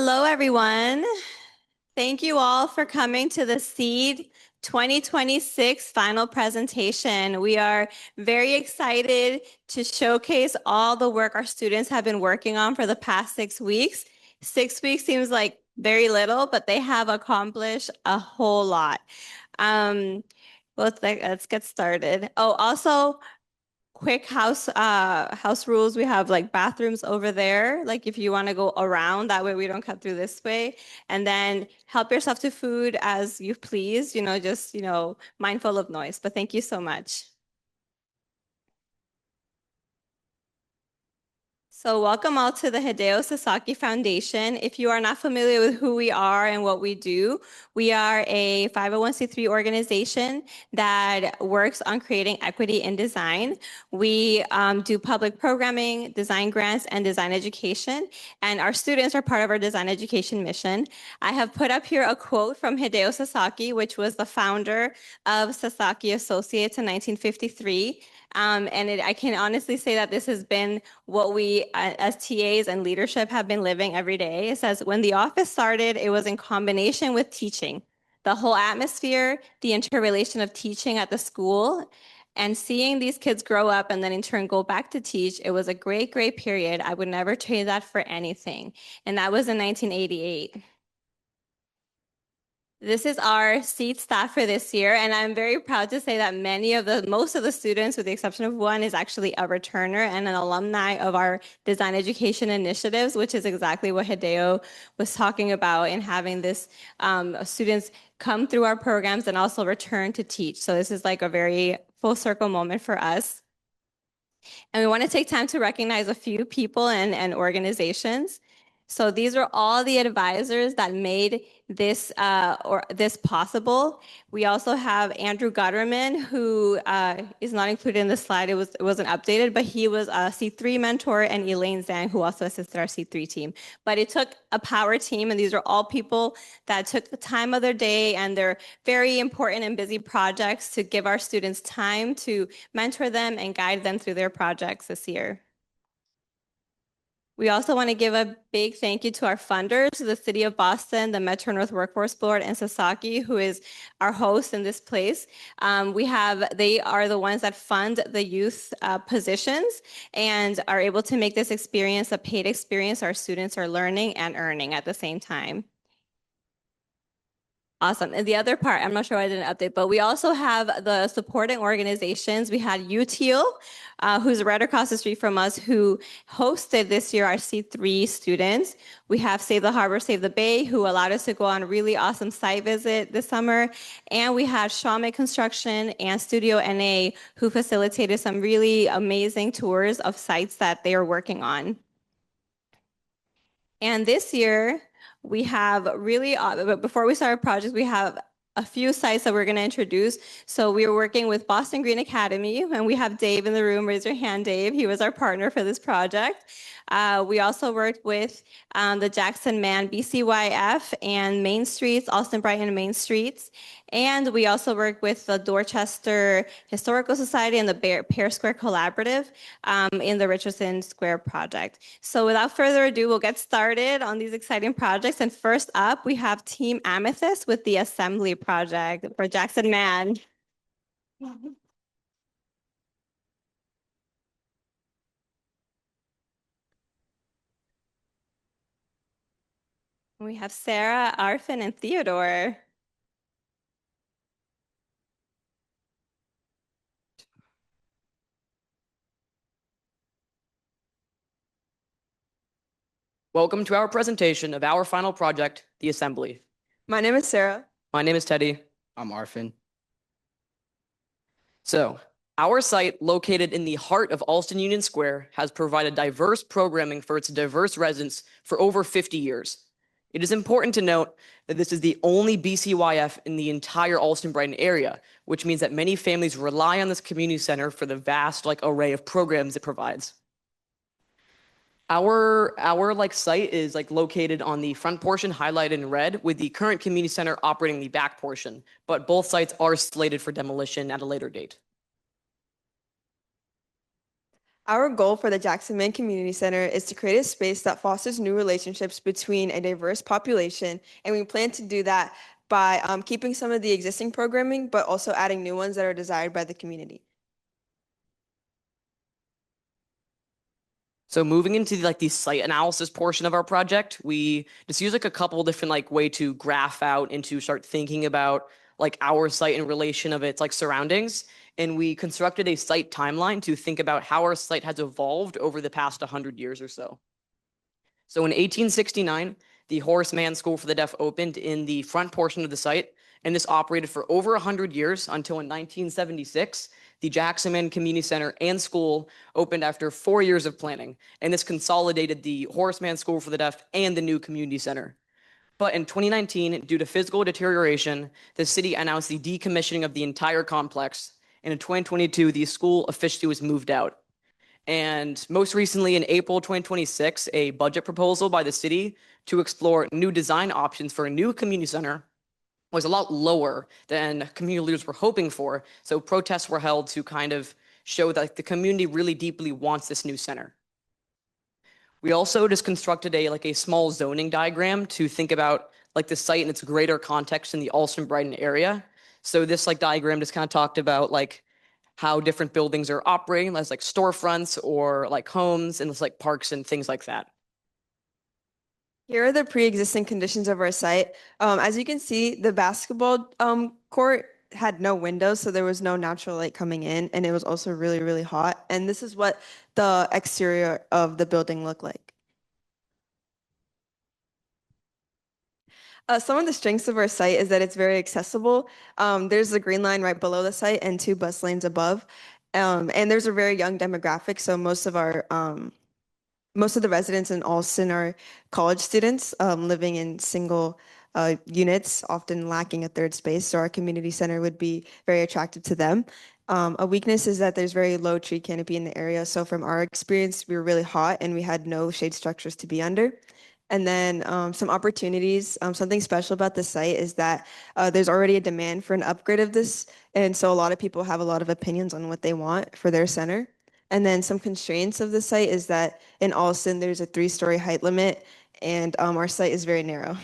Hello, everyone. Thank you all for coming to the SEED 2026 final presentation. We are very excited to showcase all the work our students have been working on for the past 6 weeks. 6 weeks seems like very little, but they have accomplished a whole lot. Let's get started. Oh, also, quick house rules. We have like bathrooms over there, like if you want to go around, that way we don't cut through this way. And then help yourself to food as you please, just mindful of noise. But thank you so much. So welcome all to the Hideo Sasaki Foundation. If you are not familiar with who we are and what we do, we are a 501c3 organization that works on creating equity in design. We do public programming, design grants, and design education. And our students are part of our design education mission. I have put up here a quote from Hideo Sasaki, which was the founder of Sasaki Associates in 1953. I can honestly say that this has been what we as TAs and leadership have been living every day. It says, when the office started, it was in combination with teaching. The whole atmosphere, the interrelation of teaching at the school, and seeing these kids grow up and then in turn go back to teach, it was a great, great period. I would never trade that for anything. And that was in 1988. This is our seat staff for this year, and I'm very proud to say that most of the students, with the exception of one, is actually a returner and an alumni of our design education initiatives, which is exactly what Hideo was talking about in having this students come through our programs and also return to teach. So this is like a very full circle moment for us. And we want to take time to recognize a few people and organizations. So these are all the advisors that made this possible. We also have Andrew Gutterman, who is not included in the slide. It wasn't updated, but he was a C3 mentor, and Elaine Zhang, who also assisted our C3 team. But it took a power team, and these are all people that took the time of their day and their very important and busy projects to give our students time to mentor them and guide them through their projects this year. We also want to give a big thank you to our funders, the City of Boston, the Metro North Workforce Board, and Sasaki, who is our host in this place. They are the ones that fund the youth positions and are able to make this experience a paid experience our students are learning and earning at the same time. Awesome. And the other part, I'm not sure why I didn't update, but we also have the supporting organizations. We had UTEAL, who's right across the street from us, who hosted this year our C3 students. We have Save the Harbor, Save the Bay, who allowed us to go on a really awesome site visit this summer. And we had Shawmut Construction and Studio NA, who facilitated some really amazing tours of sites that they are working on. And this year, we have really, but before we start our project, we have a few sites that we're going to introduce. So we are working with Boston Green Academy, and we have Dave in the room. Raise your hand, Dave. He was our partner for this project. We also worked with the Jackson Man BCYF and Main Streets, Austin Brighton Main Streets. And we also work with the Dorchester Historical Society and the Pear Square Collaborative in the Richardson Square project. So without further ado, we'll get started on these exciting projects. And first up, we have Team Amethyst with the Assembly Project for Jackson Man. We have Sara, Arfin, and Theodore. Welcome to our presentation of our final project, the Assembly. My name is Sara. My name is Teddy. I'm Arfin. So, our site, located in the heart of Alston Union Square, has provided diverse programming for its diverse residents for over 50 years. It is important to note that this is the only BCYF in the entire Alston-Brighton area, which means that many families rely on this community center for the vast array of programs it provides. Our site is located on the front portion highlighted in red, with the current community center operating the back portion, but both sites are slated for demolition at a later date. Our goal for the Jackson Man Community Center is to create a space that fosters new relationships between a diverse population, and we plan to do that by keeping some of the existing programming, but also adding new ones that are desired by the community. So moving into the site analysis portion of our project, we just use like a couple different way to graph out and to start thinking about like our site in relation of its like surroundings. And we constructed a site timeline to think about how our site has evolved over the past 100 years or so. So in 1869, the Horace Mann School for the Deaf opened in the front portion of the site, and this operated for over 100 years until in 1976, the Jackson Man Community Center and school opened after 4 years of planning, and this consolidated the Horace Mann School for the Deaf and the new community center. But in 2019, due to physical deterioration, the city announced the decommissioning of the entire complex, and in 2022, the school officially was moved out. And most recently, in April 2026, a budget proposal by the city to explore new design options for a new community center was a lot lower than community leaders were hoping for. So protests were held to kind of show that the community really deeply wants this new center. We also just constructed a small zoning diagram to think about the site in its greater context in the Alston-Brighton area. So this diagram just kind of talked about how different buildings are operating as storefronts or homes and parks and things like that. Here are the pre-existing conditions of our site. As you can see, the basketball court had no windows, so there was no natural light coming in, and it was also really, really hot. And this is what the exterior of the building looked like. Some of the strengths of our site is that it's very accessible. There's a green line right below the site and 2 bus lanes above. And there's a very young demographic, so most of the residents in Alston are college students living in single units, often lacking a third space. So our community center would be very attractive to them. A weakness is that there's very low tree canopy in the area. So from our experience, we were really hot and we had no shade structures to be under. And then some opportunities. Something special about the site is that there's already a demand for an upgrade of this. And so a lot of people have a lot of opinions on what they want for their center. And then some constraints of the site is that in Alston, there's a 3-story height limit, and our site is very narrow.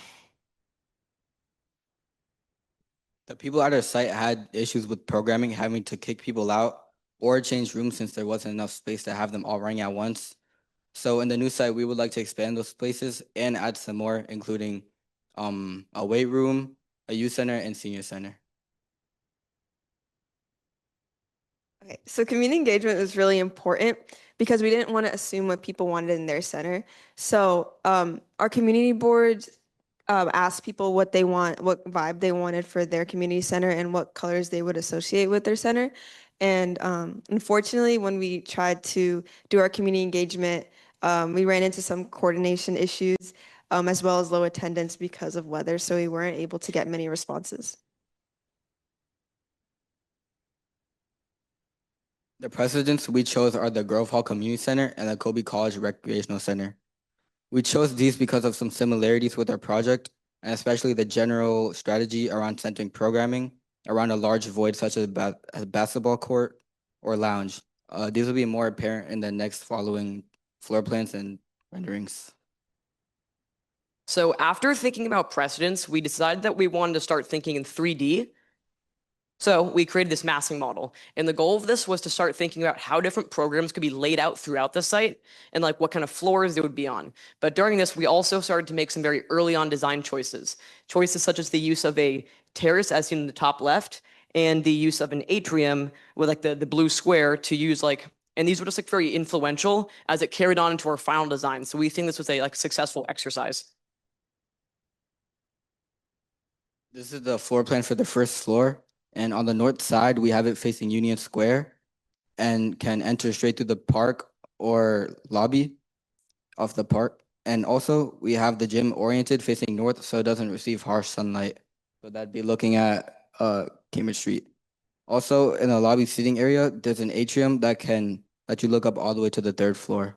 The people at our site had issues with programming, having to kick people out or change rooms since there wasn't enough space to have them all running at once. So in the new site, we would like to expand those places and add some more, including a weight room, a youth center, and senior center. Okay, so community engagement was really important because we didn't want to assume what people wanted in their center. So our community board asked people what they want, what vibe they wanted for their community center and what colors they would associate with their center. And unfortunately, when we tried to do our community engagement, we ran into some coordination issues as well as low attendance because of weather. So we weren't able to get many responses. The presidents we chose are the Grove Hall Community Center and the Kobe College Recreational Center. We chose these because of some similarities with our project, and especially the general strategy around centering programming around a large void such as a basketball court or lounge. These will be more apparent in the next following floor plans and renderings. So after thinking about precedents, we decided that we wanted to start thinking in 3D. So we created this massing model, and the goal of this was to start thinking about how different programs could be laid out throughout the site and what kind of floors they would be on. But during this, we also started to make some very early on design choices. Choices such as the use of a terrace as seen in the top left and the use of an atrium with the blue square to use and these were just very influential as it carried on into our final design. So we think this was a successful exercise. This is the floor plan for the first floor. And on the north side, we have it facing Union Square and can enter straight through the park or lobby of the park. And also, we have the gym oriented facing north so it doesn't receive harsh sunlight. So that'd be looking at Cambridge Street. Also, in the lobby seating area, there's an atrium that can let you look up all the way to the 3rd floor.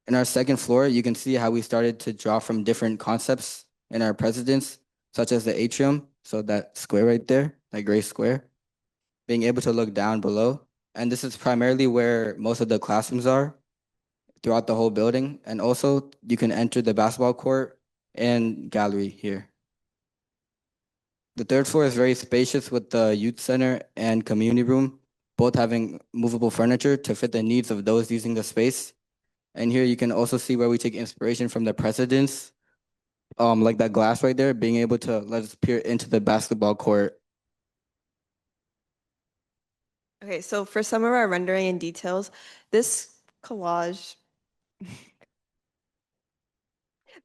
In our 2nd floor, you can see how we started to draw from different concepts in our presidents, such as the atrium, so that square right there, that gray square. being able to look down below. And this is primarily where most of the classrooms are throughout the whole building. And also, you can enter the basketball court and gallery here. The third floor is very spacious with the youth center and community room, both having movable furniture to fit the needs of those using the space. And here you can also see where we take inspiration from the presidents, like that glass right there, being able to let us peer into the basketball court. Okay, so for some of our rendering and details, this collage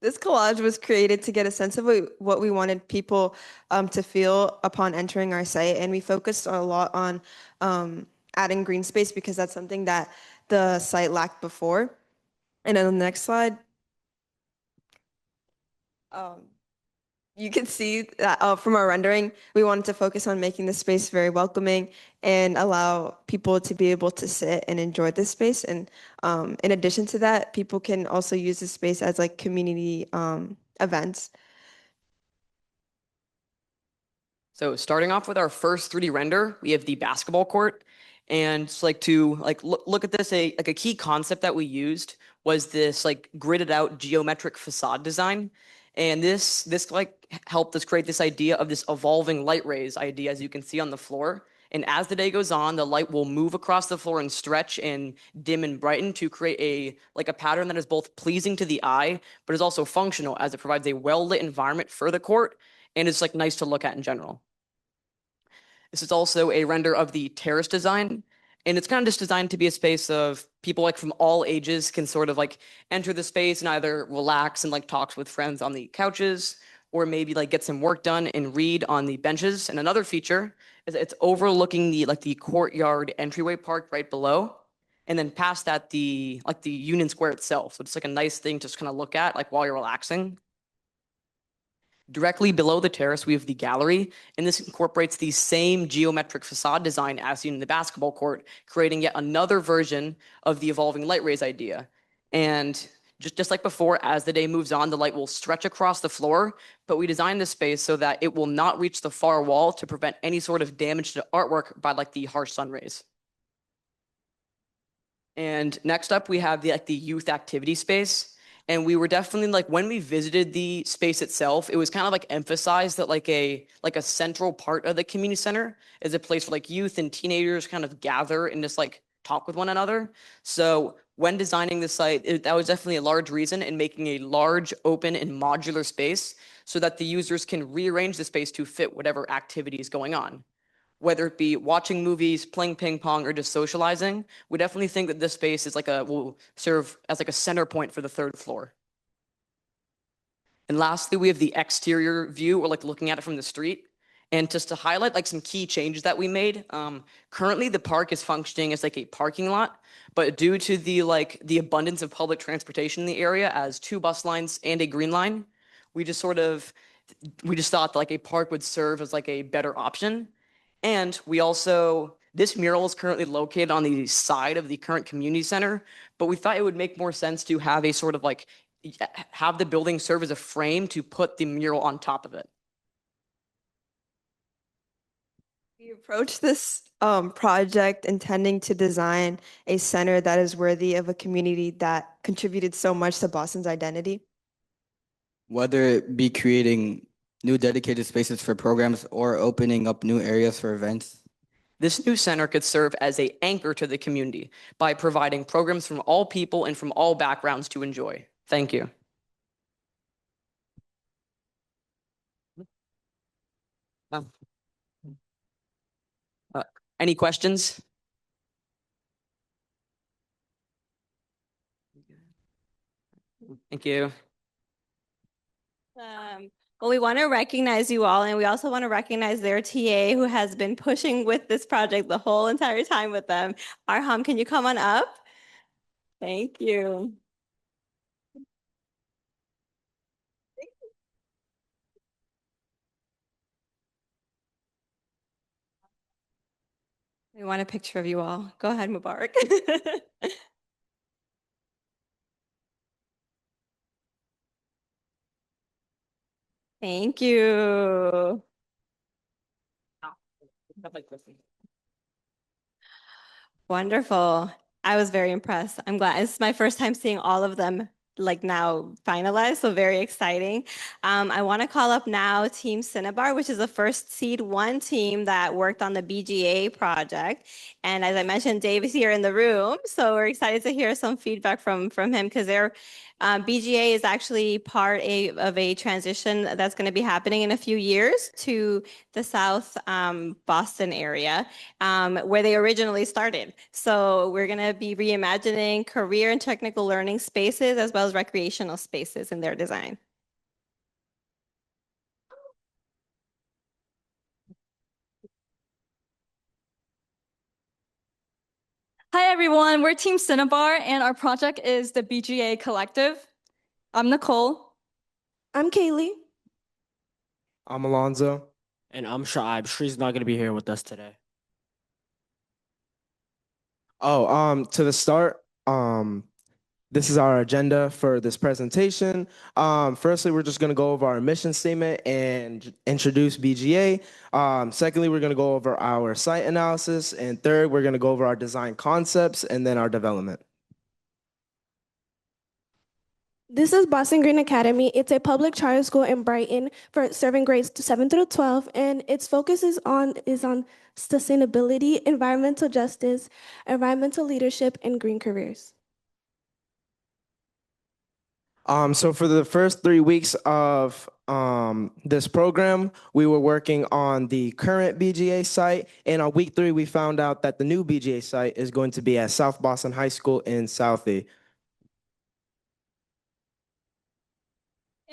this collage was created to get a sense of what we wanted people to feel upon entering our site, and we focused a lot on adding green space because that's something that the site lacked before. And on the next slide, um, you can see that from our rendering, we wanted to focus on making the space very welcoming and allow people to be able to sit and enjoy this space. And in addition to that, people can also use this space as like community events. So starting off with our first 3D render, we have the basketball court. And just like to look at this, like a key concept that we used was this like gridded out geometric facade design. And this like helped us create this idea of this evolving light rays idea, as you can see on the floor. And as the day goes on, the light will move across the floor and stretch and dim and brighten to create a pattern that is both pleasing to the eye, but is also functional as it provides a well-lit environment for the court and it's like nice to look at in general. This is also a render of the terrace design. And it's kind of just designed to be a space of people like from all ages can sort of like enter the space and either relax and like talks with friends on the couches or maybe like get some work done and read on the benches. And another feature is it's overlooking the courtyard entryway park right below. And then past that, the Union Square itself. So it's like a nice thing to just kind of look at like while you're relaxing. Directly below the terrace, we have the gallery, and this incorporates the same geometric facade design as seen in the basketball court, creating yet another version of the evolving light rays idea. And just like before, as the day moves on, the light will stretch across the floor, but we designed this space so that it will not reach the far wall to prevent any sort of damage to artwork by like the harsh sun rays. And next up, we have the youth activity space. And we were definitely like when we visited the space itself, it was kind of like emphasized that like a central part of the community center is a place where like youth and teenagers kind of gather and just like talk with one another. So when designing the site, that was definitely a large reason in making a large, open, and modular space so that the users can rearrange the space to fit whatever activity is going on. Whether it be watching movies, playing ping pong, or just socializing, we definitely think that this space is will serve as like a center point for the third floor. And lastly, we have the exterior view or like looking at it from the street. And just to highlight like some key changes that we made, currently the park is functioning as like a parking lot, but due to the abundance of public transportation in the area as 2 bus lines and a green line, we just thought that like a park would serve as like a better option. And we also, this mural is currently located on the side of the current community center, but we thought it would make more sense to have a sort of like, have the building serve as a frame to put the mural on top of it. We approached this project intending to design a center that is worthy of a community that contributed so much to Boston's identity. Whether it be creating new dedicated spaces for programs or opening up new areas for events. This new center could serve as an anchor to the community by providing programs from all people and from all backgrounds to enjoy. Thank you. Any questions? Thank you. Well, we want to recognize you all, and we also want to recognize their TA who has been pushing with this project the whole entire time with them. Arham, can you come on up? Thank you. We want a picture of you all. Go ahead, Mubarak. Thank you. Wonderful. I was very impressed. I'm glad. It's my first time seeing all of them like now finalized, so very exciting. I want to call up now Team Cinnabar, which is the first Seed 1 team that worked on the BGA project. And as I mentioned, Dave is here in the room, so we're excited to hear some feedback from him because their BGA is actually part of a transition that's going to be happening in a few years to the South Boston area where they originally started. So we're going to be reimagining career and technical learning spaces as well as recreational spaces in their design. Hi everyone, we're Team Cinnabar and our project is the BGA Collective. I'm Nicole. I'm Keilee. I'm Alonozo. And I'm Shuayb. Shree's not going to be here with us today. To the start, this is our agenda for this presentation. Firstly, we're just going to go over our mission statement and introduce BGA. Secondly, we're going to go over our site analysis. And third, we're going to go over our design concepts and then our development. This is Boston Green Academy. It's a public charter school in Brighton for serving grades 7 through 12, and its focus is on sustainability, environmental justice, environmental leadership, and green careers. So for the first 3 weeks of this program, we were working on the current BGA site, and on week 3, we found out that the new BGA site is going to be at South Boston High School in Southie.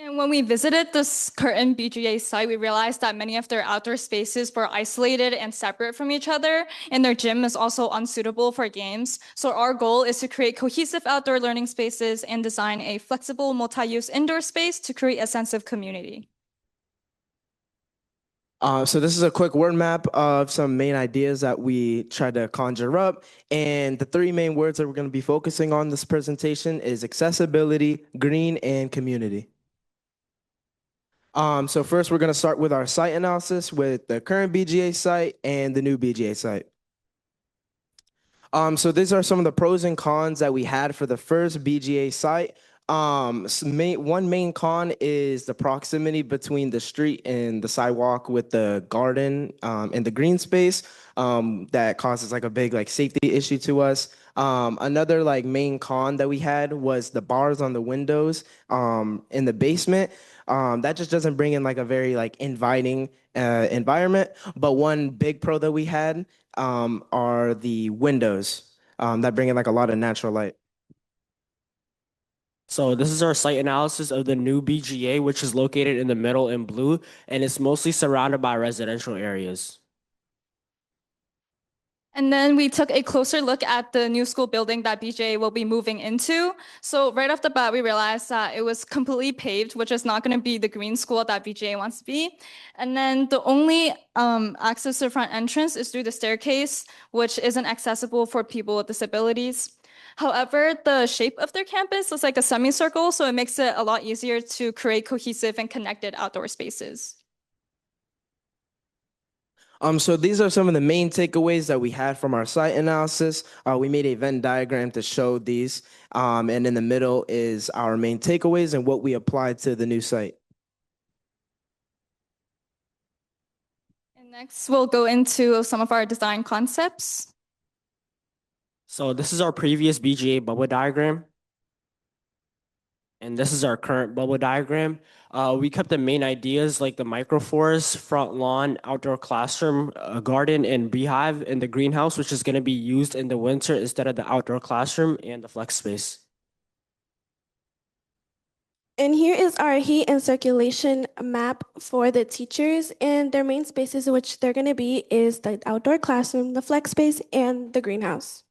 And when we visited this current BGA site, we realized that many of their outdoor spaces were isolated and separate from each other, and their gym is also unsuitable for games. So our goal is to create cohesive outdoor learning spaces and design a flexible multi-use indoor space to create a sense of community. So this is a quick word map of some main ideas that we tried to conjure up. And the 3 main words that we're going to be focusing on this presentation is accessibility, green, and community. So first, we're going to start with our site analysis with the current BGA site and the new BGA site. So these are some of the pros and cons that we had for the first BGA site. One main con is the proximity between the street and the sidewalk with the garden and the green space that causes like a big like safety issue to us. Another like main con that we had was the bars on the windows in the basement. That just doesn't bring in like a very like inviting environment. But one big pro that we had are the windows that bring in like a lot of natural light. So this is our site analysis of the new BGA, which is located in the middle in blue, and it's mostly surrounded by residential areas. And then we took a closer look at the new school building that BGA will be moving into. So right off the bat, we realized that it was completely paved, which is not going to be the green school that BGA wants to be. And then the only access to the front entrance is through the staircase, which isn't accessible for people with disabilities. However, the shape of their campus is like a semicircle, so it makes it a lot easier to create cohesive and connected outdoor spaces. So these are some of the main takeaways that we had from our site analysis. We made a Venn diagram to show these, and in the middle is our main takeaways and what we applied to the new site. And next, we'll go into some of our design concepts. So this is our previous BGA bubble diagram. And this is our current bubble diagram. We kept the main ideas like the microforest, front lawn, outdoor classroom, garden, and beehive in the greenhouse, which is going to be used in the winter instead of the outdoor classroom and the flex space. And here is our heat and circulation map for the teachers, and their main spaces in which they're going to be is the outdoor classroom, the flex space, and the greenhouse.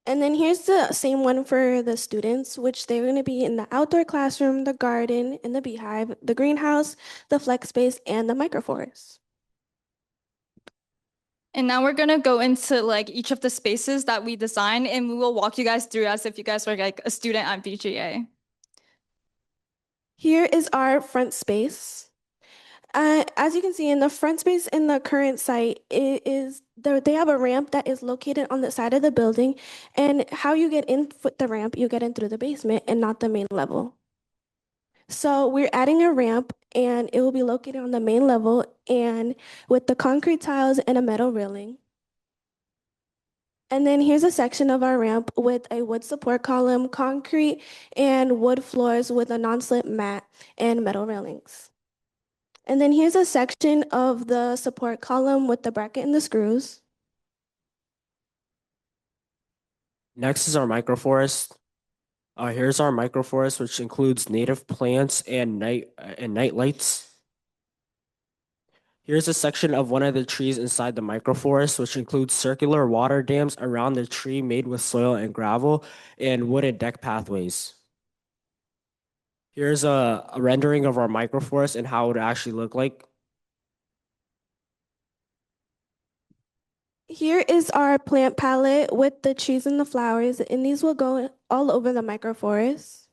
And then here's the same one for the students, which they're going to be in the outdoor classroom, the garden, and the beehive, the greenhouse, the flex space, and the microforest. And now we're going to go into like each of the spaces that we designed, and we will walk you guys through as if you guys were like a student at BGA. Here is our front space. As you can see in the front space in the current site, they have a ramp that is located on the side of the building, and how you get in with the ramp, you get in through the basement and not the main level. So we're adding a ramp, and it will be located on the main level and with the concrete tiles and a metal railing. And then here's a section of our ramp with a wood support column, concrete, and wood floors with a non-slip mat and metal railings. And then here's a section of the support column with the bracket and the screws. Next is our microforest. Here's our microforest, which includes native plants and night lights. Here's a section of one of the trees inside the microforest, which includes circular water dams around the tree made with soil and gravel and wooden deck pathways. Here's a rendering of our microforest and how it would actually look like. Here is our plant palette with the trees and the flowers, and these will go all over the microforest.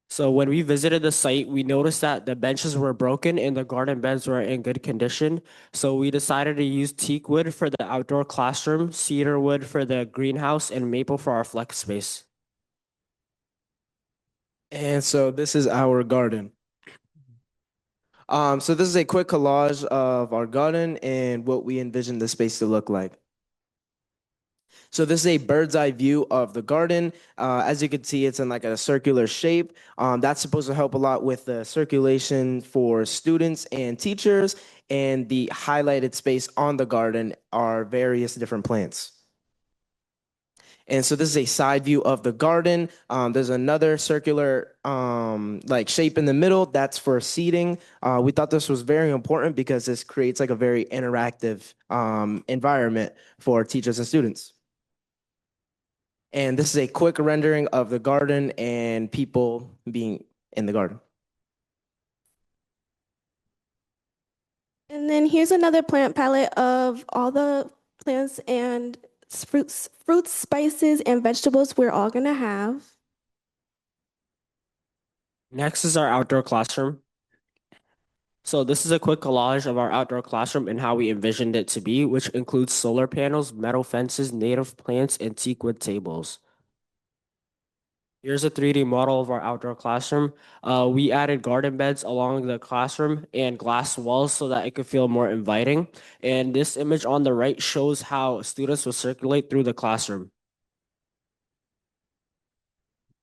So when we visited the site, we noticed that the benches were broken and the garden beds were in good condition. So we decided to use teak wood for the outdoor classroom, cedar wood for the greenhouse, and maple for our flex space. And so this is our garden. So this is a quick collage of our garden and what we envision the space to look like. So this is a bird's eye view of the garden. As you can see, it's in like a circular shape. That's supposed to help a lot with the circulation for students and teachers. And the highlighted space on the garden are various different plants. And so this is a side view of the garden. There's another circular like shape in the middle. That's for seating. We thought this was very important because this creates like a very interactive environment for teachers and students. And this is a quick rendering of the garden and people being in the garden. And then here's another plant palette of all the plants and fruits, spices, and vegetables we're all gonna have. Next is our outdoor classroom. So this is a quick collage of our outdoor classroom and how we envisioned it to be, which includes solar panels, metal fences, native plants, and teak wood tables. Here's a 3D model of our outdoor classroom. We added garden beds along the classroom and glass walls so that it could feel more inviting. And this image on the right shows how students will circulate through the classroom.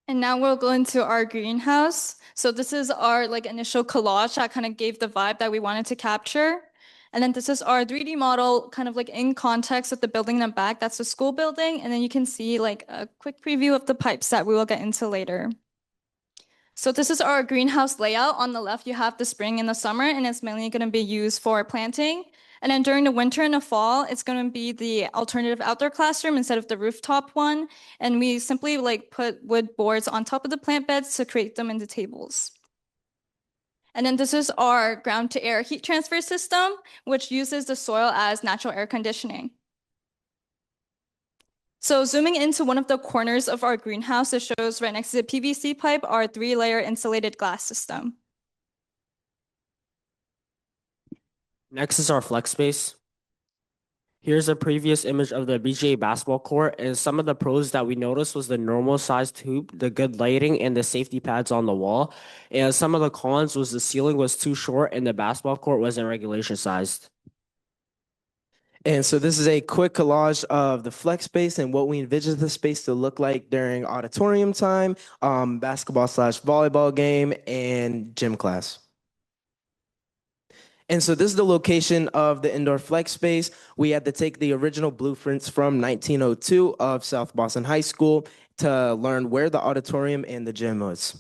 And now we'll go into our greenhouse. So this is our initial collage that kind of gave the vibe that we wanted to capture. And then this is our 3D model kind of in context with the building in the back. That's the school building. And then you can see a quick preview of the pipes that we will get into later. So this is our greenhouse layout. On the left, you have the spring and the summer, and it's mainly going to be used for planting. And then during the winter and the fall, it's going to be the alternative outdoor classroom instead of the rooftop one. And we simply put wood boards on top of the plant beds to create them into tables. And then this is our ground to air heat transfer system, which uses the soil as natural air conditioning. So zooming into one of the corners of our greenhouse, it shows right next to the PVC pipe, our 3-layer insulated glass system. Next is our flex space. Here's a previous image of the BJA basketball court, and some of the pros that we noticed was the normal sized hoop, the good lighting, and the safety pads on the wall. And some of the cons was the ceiling was too short and the basketball court wasn't regulation sized. And so this is a quick collage of the flex space and what we envision the space to look like during auditorium time, basketball/volleyball game, and gym class. And so this is the location of the indoor flex space. We had to take the original blueprints from 1902 of South Boston High School to learn where the auditorium and the gym was.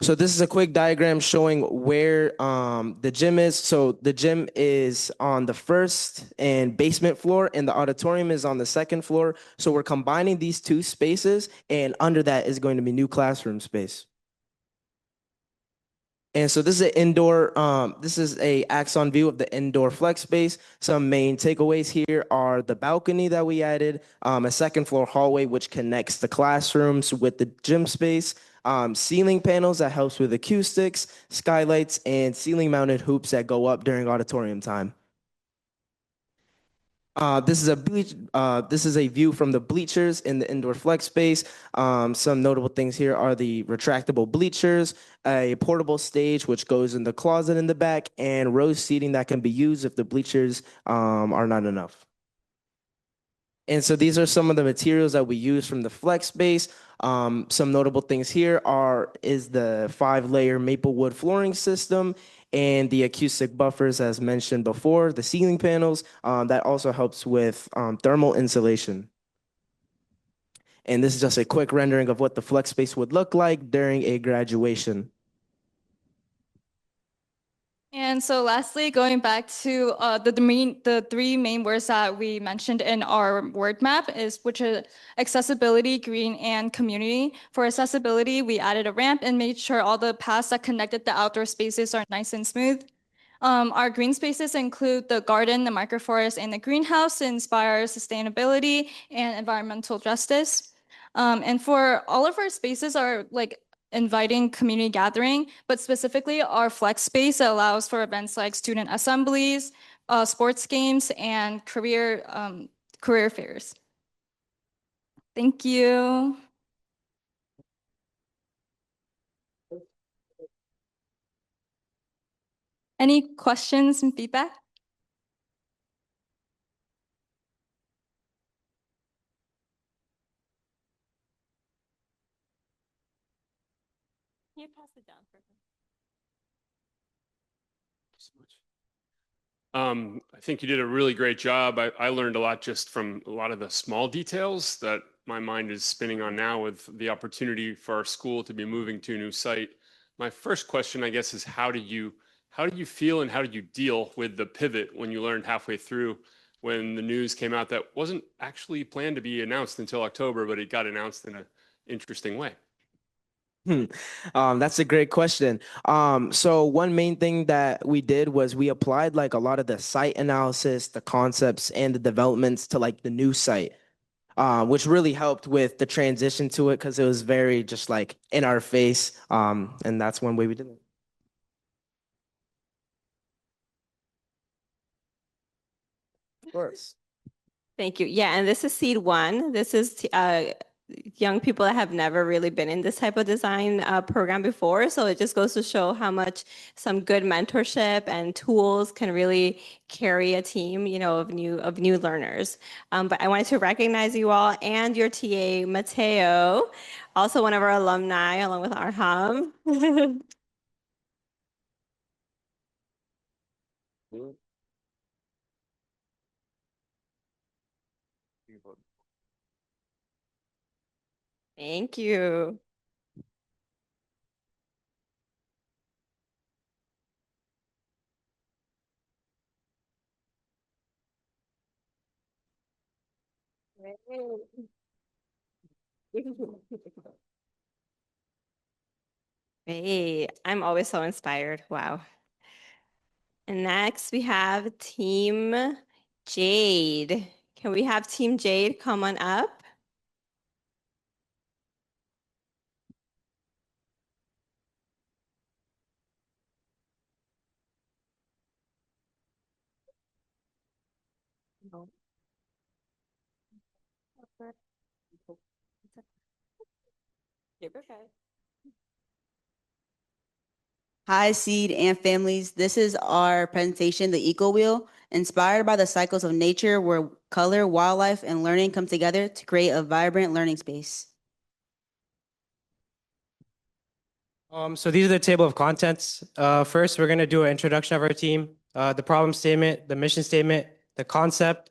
So this is a quick diagram showing where the gym is. So the gym is on the first and basement floor, and the auditorium is on the second floor. So we're combining these two spaces, and under that is going to be new classroom space. And so this is an indoor, this is a axon view of the indoor flex space. Some main takeaways here are the balcony that we added, a second floor hallway which connects the classrooms with the gym space, ceiling panels that helps with acoustics, skylights, and ceiling mounted hoops that go up during auditorium time. This is a view from the bleachers in the indoor flex space. Some notable things here are the retractable bleachers, a portable stage which goes in the closet in the back, and row seating that can be used if the bleachers are not enough. And so these are some of the materials that we use from the flex space. Some notable things here is the 5-layer maple wood flooring system and the acoustic buffers, as mentioned before, the ceiling panels, that also helps with thermal insulation. And this is just a quick rendering of what the flex space would look like during a graduation. And so lastly, going back to the three main words that we mentioned in our word map which is accessibility, green, and community. For accessibility, we added a ramp and made sure all the paths that connected the outdoor spaces are nice and smooth. Our green spaces include the garden, the microforest, and the greenhouse to inspire sustainability and environmental justice. And for all of our spaces are like inviting community gathering, but specifically our flex space allows for events like student assemblies, sports games, and career fairs. Thank you. Any questions and feedback? Can you pass it down for him? I think you did a really great job. I learned a lot just from a lot of the small details that my mind is spinning on now with the opportunity for our school to be moving to a new site. My first question, I guess, is how did you feel and how did you deal with the pivot when you learned halfway through when the news came out that wasn't actually planned to be announced until October, but it got announced in an interesting way? That's a great question. So one main thing that we did was we applied like a lot of the site analysis, the concepts, and the developments to like the new site, which really helped with the transition to it because it was very just like in our face. And that's one way we did it. Of course. Thank you. Yeah, and this is seed one. This is young people that have never really been in this type of design program before. So it just goes to show how much some good mentorship and tools can really carry a team, of new learners. But I wanted to recognize you all and your TA, Matteo, also one of our alumni, along with Arham. Thank you. Hey, I'm always so inspired. Wow. And next we have Team Jade. Can we have Team Jade come on up? Hi, Seed and families. This is our presentation, The Eco Wheel, inspired by the cycles of nature where color, wildlife, and learning come together to create a vibrant learning space. So these are the table of contents. First, we're going to do an introduction of our team, the problem statement, the mission statement, the concept,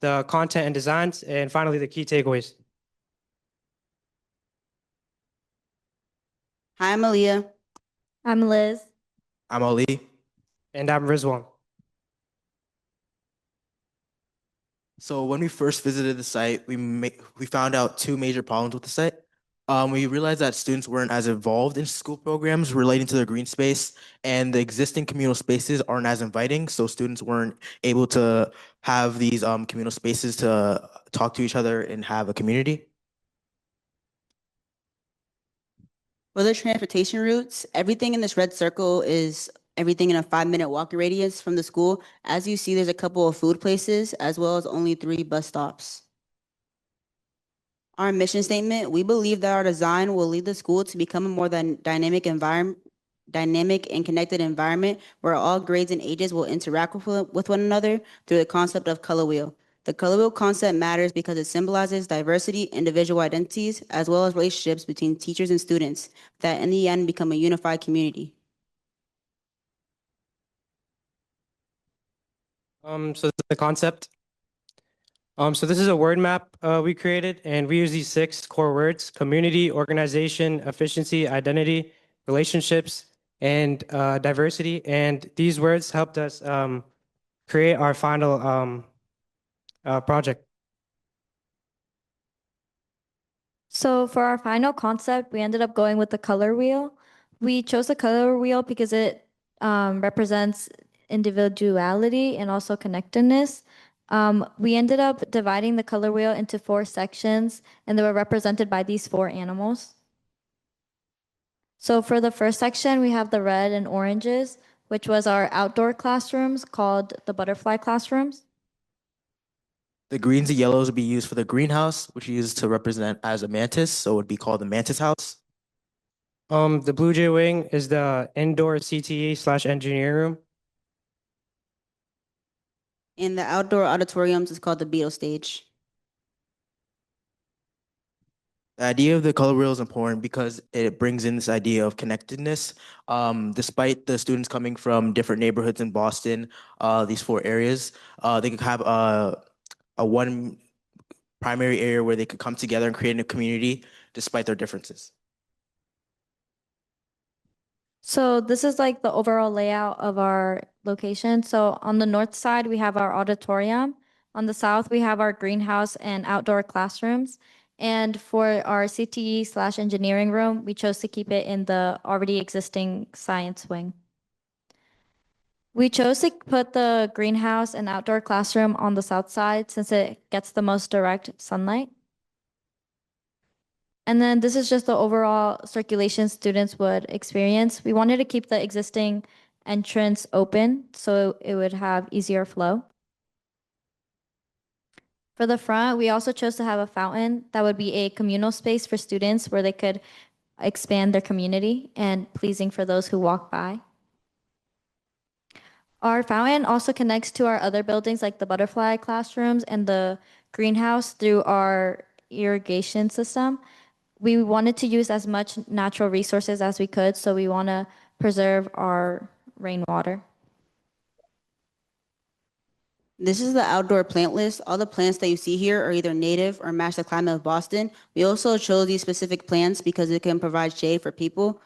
the content and designs, and finally the key takeaways. Hi, I'm Aaliyah. I'm Liz. I'm Ali. And I'm Rizwan. So when we first visited the site, we found out two major problems with the site. We realized that students weren't as involved in school programs relating to their green space, and the existing communal spaces aren't as inviting, so students weren't able to have these communal spaces to talk to each other and have a community. For the transportation routes, everything in this red circle is everything in a 5-minute walking radius from the school. As you see, there's a couple of food places as well as only 3 bus stops. Our mission statement, we believe that our design will lead the school to become a more than dynamic and connected environment where all grades and ages will interact with one another through the concept of color wheel. The color wheel concept matters because it symbolizes diversity, individual identities, as well as relationships between teachers and students that in the end become a unified community. So this is the concept. So this is a word map we created, and we use these 6 core words: community, organization, efficiency, identity, relationships, and diversity. And these words helped us create our final project. So for our final concept, we ended up going with the color wheel. We chose the color wheel because it represents individuality and also connectedness. We ended up dividing the color wheel into 4 sections, and they were represented by these 4 animals. So for the first section, we have the red and oranges, which was our outdoor classrooms called the butterfly classrooms. The greens and yellows would be used for the greenhouse, which is used to represent as a mantis, so it would be called the mantis house. The Blue Jay Wing is the indoor CTE/engineering room. And the outdoor auditoriums is called the Beetle stage. The idea of the color wheel is important because it brings in this idea of connectedness. Despite the students coming from different neighborhoods in Boston, these 4 areas, they could have a one primary area where they could come together and create a community despite their differences. So this is like the overall layout of our location. So on the north side, we have our auditorium. On the south, we have our greenhouse and outdoor classrooms. And for our CTE/engineering room, we chose to keep it in the already existing science wing. We chose to put the greenhouse and outdoor classroom on the south side since it gets the most direct sunlight. And then this is just the overall circulation students would experience. We wanted to keep the existing entrance open so it would have easier flow. For the front, we also chose to have a fountain that would be a communal space for students where they could expand their community and pleasing for those who walk by. Our fountain also connects to our other buildings like the butterfly classrooms and the greenhouse through our irrigation system. We wanted to use as much natural resources as we could, so we want to preserve our rainwater. This is the outdoor plant list. All the plants that you see here are either native or match the climate of Boston. We also chose these specific plants because it can provide shade for people.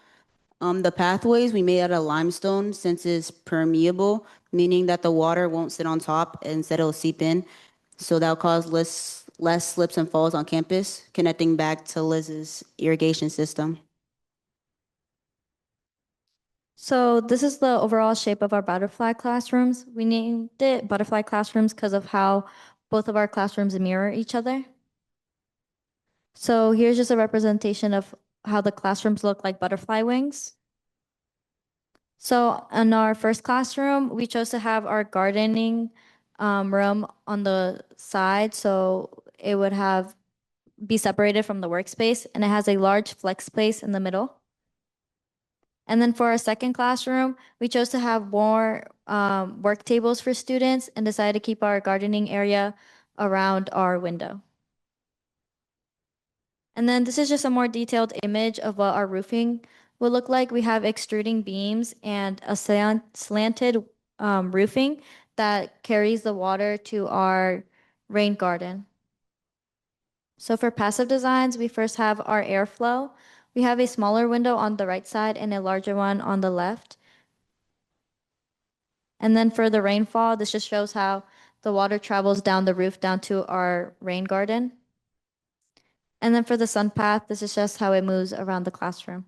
The pathways we made out of limestone since it's permeable, meaning that the water won't sit on top, instead it'll seep in. So that'll cause less slips and falls on campus, connecting back to Liz's irrigation system. So this is the overall shape of our butterfly classrooms. We named it butterfly classrooms because of how both of our classrooms mirror each other. So here's just a representation of how the classrooms look like butterfly wings. So in our first classroom, we chose to have our gardening room on the side, so it would be separated from the workspace, and it has a large flex space in the middle. And then for our second classroom, we chose to have more work tables for students and decided to keep our gardening area around our window. And then this is just a more detailed image of what our roofing will look like. We have extruding beams and a slanted roofing that carries the water to our rain garden. So for passive designs, we first have our airflow. We have a smaller window on the right side and a larger one on the left. And then for the rainfall, this just shows how the water travels down the roof down to our rain garden. And then for the sun path, this is just how it moves around the classroom.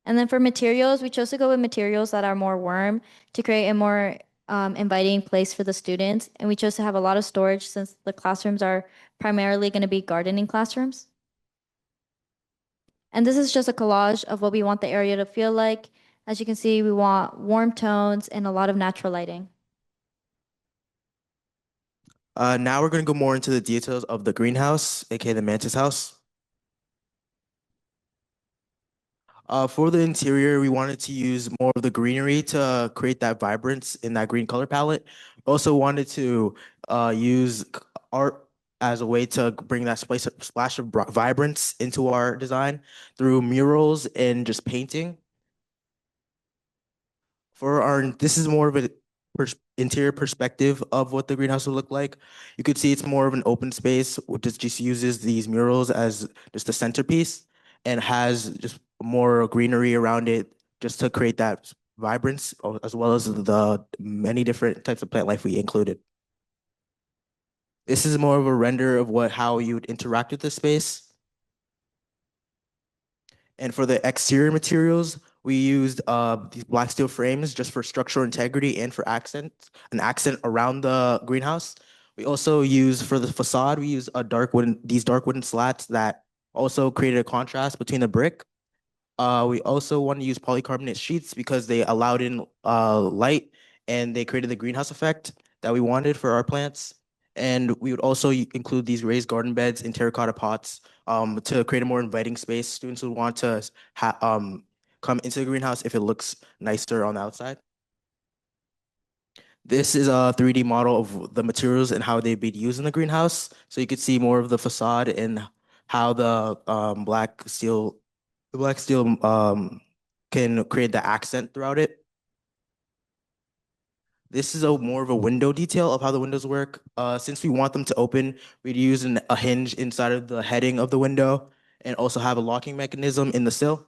And then for materials, we chose to go with materials that are more warm to create a more inviting place for the students. And we chose to have a lot of storage since the classrooms are primarily going to be gardening classrooms. And this is just a collage of what we want the area to feel like. As you can see, we want warm tones and a lot of natural lighting. Now we're going to go more into the details of the greenhouse, aka the mantis house. For the interior, we wanted to use more of the greenery to create that vibrance in that green color palette. Also wanted to use art as a way to bring that splash of vibrance into our design through murals and just painting. This is more of an interior perspective of what the greenhouse will look like. You could see it's more of an open space, which just uses these murals as just a centerpiece and has just more greenery around it just to create that vibrance, as well as the many different types of plant life we included. This is more of a render of how you would interact with the space. And for the exterior materials, we used these black steel frames just for structural integrity and for an accent around the greenhouse. We also use for the facade, we use these dark wooden slats that also created a contrast between the brick. We also want to use polycarbonate sheets because they allowed in light and they created the greenhouse effect that we wanted for our plants. And we would also include these raised garden beds in terracotta pots to create a more inviting space. Students would want to come into the greenhouse if it looks nicer on the outside. This is a 3D model of the materials and how they'd be used in the greenhouse. So you could see more of the facade and how the black steel can create the accent throughout it. This is more of a window detail of how the windows work. Since we want them to open, we'd use a hinge inside of the heading of the window and also have a locking mechanism in the sill.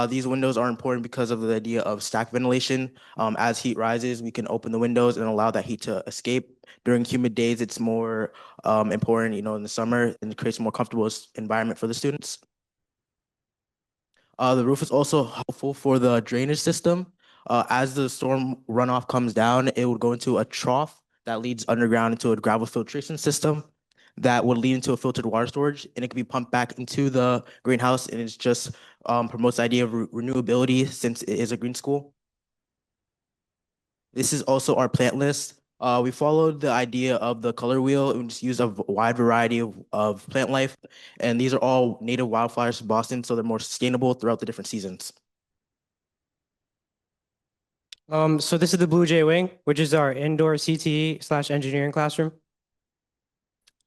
These windows are important because of the idea of stack ventilation. As heat rises, we can open the windows and allow that heat to escape. During humid days, it's more important, in the summer, and it creates a more comfortable environment for the students. The roof is also helpful for the drainage system. As the storm runoff comes down, it would go into a trough that leads underground into a gravel filtration system that would lead into a filtered water storage, and it can be pumped back into the greenhouse, and it's just promotes the idea of renewability since it is a green school. This is also our plant list. We followed the idea of the color wheel and just use a wide variety of plant life. And these are all native wildflowers from Boston, so they're more sustainable throughout the different seasons. So this is the Blue Jay Wing, which is our indoor CTE/engineering classroom.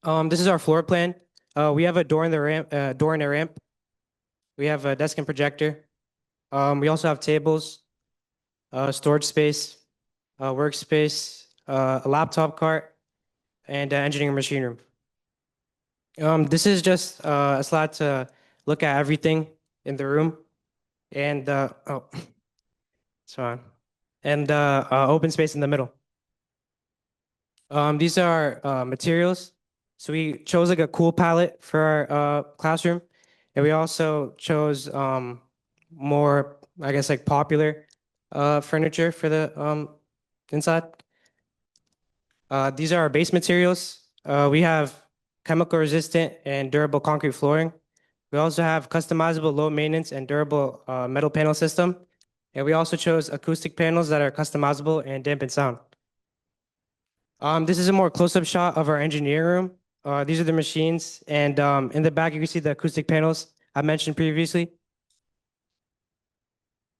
This is our floor plan. We have a door in the ramp, door and a ramp. We have a desk and projector. We also have tables, storage space, workspace, a laptop cart, and engineering machine room. This is just a slide to look at everything in the room, and sorry, and open space in the middle. These are materials. So we chose like a cool palette for our classroom, and we also chose more, I guess, like popular furniture for the inside. These are our base materials. We have chemical resistant and durable concrete flooring. We also have customizable low maintenance and durable metal panel system. And we also chose acoustic panels that are customizable and dampen sound. This is a more close-up shot of our engineering room. These are the machines. And in the back, you can see the acoustic panels I mentioned previously.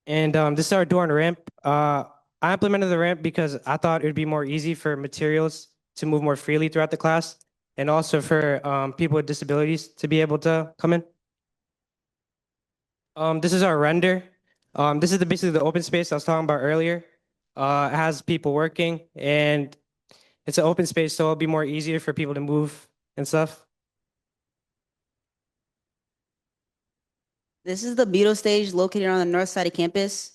And this is our door and ramp. I implemented the ramp because I thought it would be more easy for materials to move more freely throughout the class, and also for people with disabilities to be able to come in. This is our render. This is basically the open space I was talking about earlier. It has people working, and it's an open space, so it'll be more easier for people to move and stuff. This is the Beetle stage located on the north side of campus.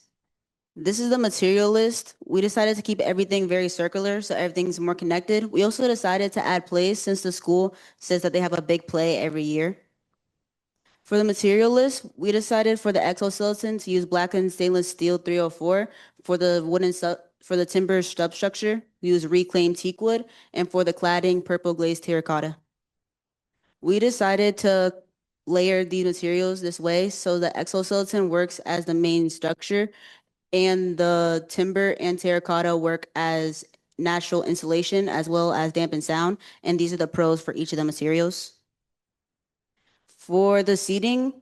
This is the material list. We decided to keep everything very circular, so everything's more connected. We also decided to add plays since the school says that they have a big play every year. For the material list, we decided for the exoskeleton to use blackened stainless steel 304. For the timber substructure, we use reclaimed teak wood, and for the cladding, purple glazed terracotta. We decided to layer these materials this way so the exoskeleton works as the main structure and the timber and terracotta work as natural insulation as well as dampen sound. And these are the pros for each of the materials. For the seating,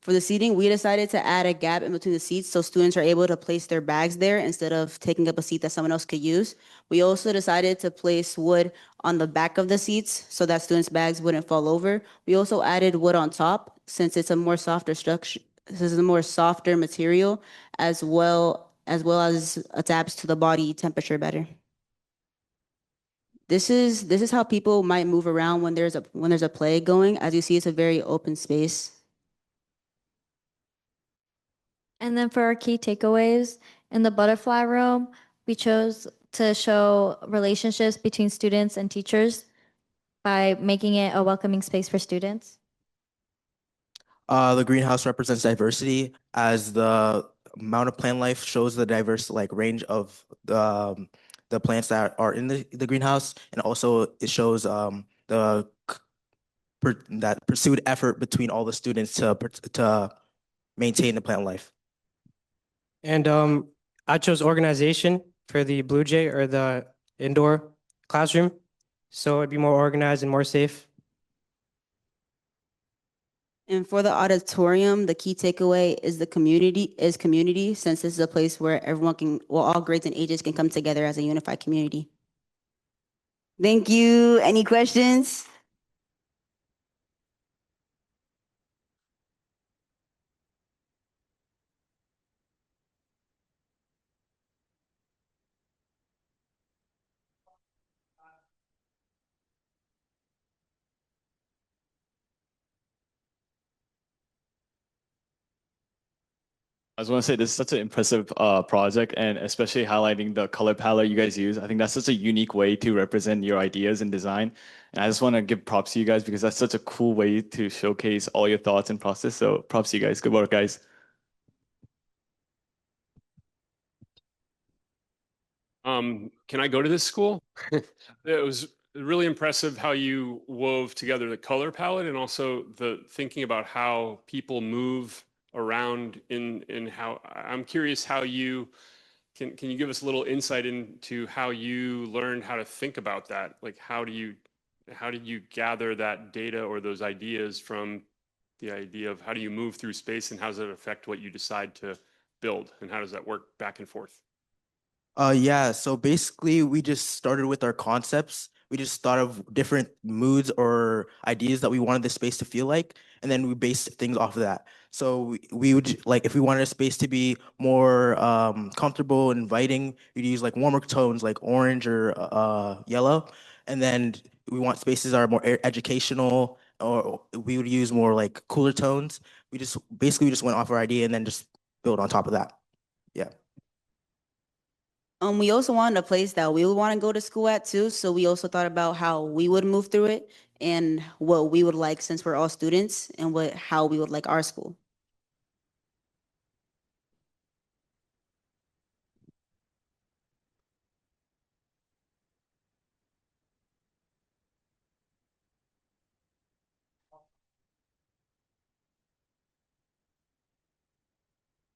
we decided to add a gap in between the seats so students are able to place their bags there instead of taking up a seat that someone else could use. We also decided to place wood on the back of the seats so that students' bags wouldn't fall over. We also added wood on top since it's a more softer structure. This is a more softer material as well as adapts to the body temperature better. This is how people might move around when there's a play going. As you see, it's a very open space. And then for our key takeaways, in the butterfly room, we chose to show relationships between students and teachers by making it a welcoming space for students. The greenhouse represents diversity as the amount of plant life shows the diverse range of the plants that are in the greenhouse, and also it shows that pursued effort between all the students to maintain the plant life. And I chose organization for the Blue Jay or the indoor classroom, so it'd be more organized and more safe. And for the auditorium, the key takeaway is community, since this is a place where all grades and ages can come together as a unified community. Thank you. Any questions? I just want to say this is such an impressive project, and especially highlighting the color palette you guys use. I think that's such a unique way to represent your ideas and design. And I just want to give props to you guys because that's such a cool way to showcase all your thoughts and process. So props to you guys. Good work, guys. Can I go to this school? It was really impressive how you wove together the color palette and also the thinking about how people move around in how I'm curious how you can you give us a little insight into how you learned how to think about that? Like how did you gather that data or those ideas from the idea of how do you move through space and how does it affect what you decide to build and how does that work back and forth? Yeah, so basically we just started with our concepts. We just thought of different moods or ideas that we wanted the space to feel like, and then we based things off of that. So we would if we wanted a space to be more comfortable and inviting, we'd use warmer tones like orange or yellow. And then we want spaces that are more educational, or we would use more cooler tones. We just went off our idea and then just build on top of that. Yeah. We also wanted a place that we would want to go to school at too. So we also thought about how we would move through it and what we would like since we're all students and how we would like our school.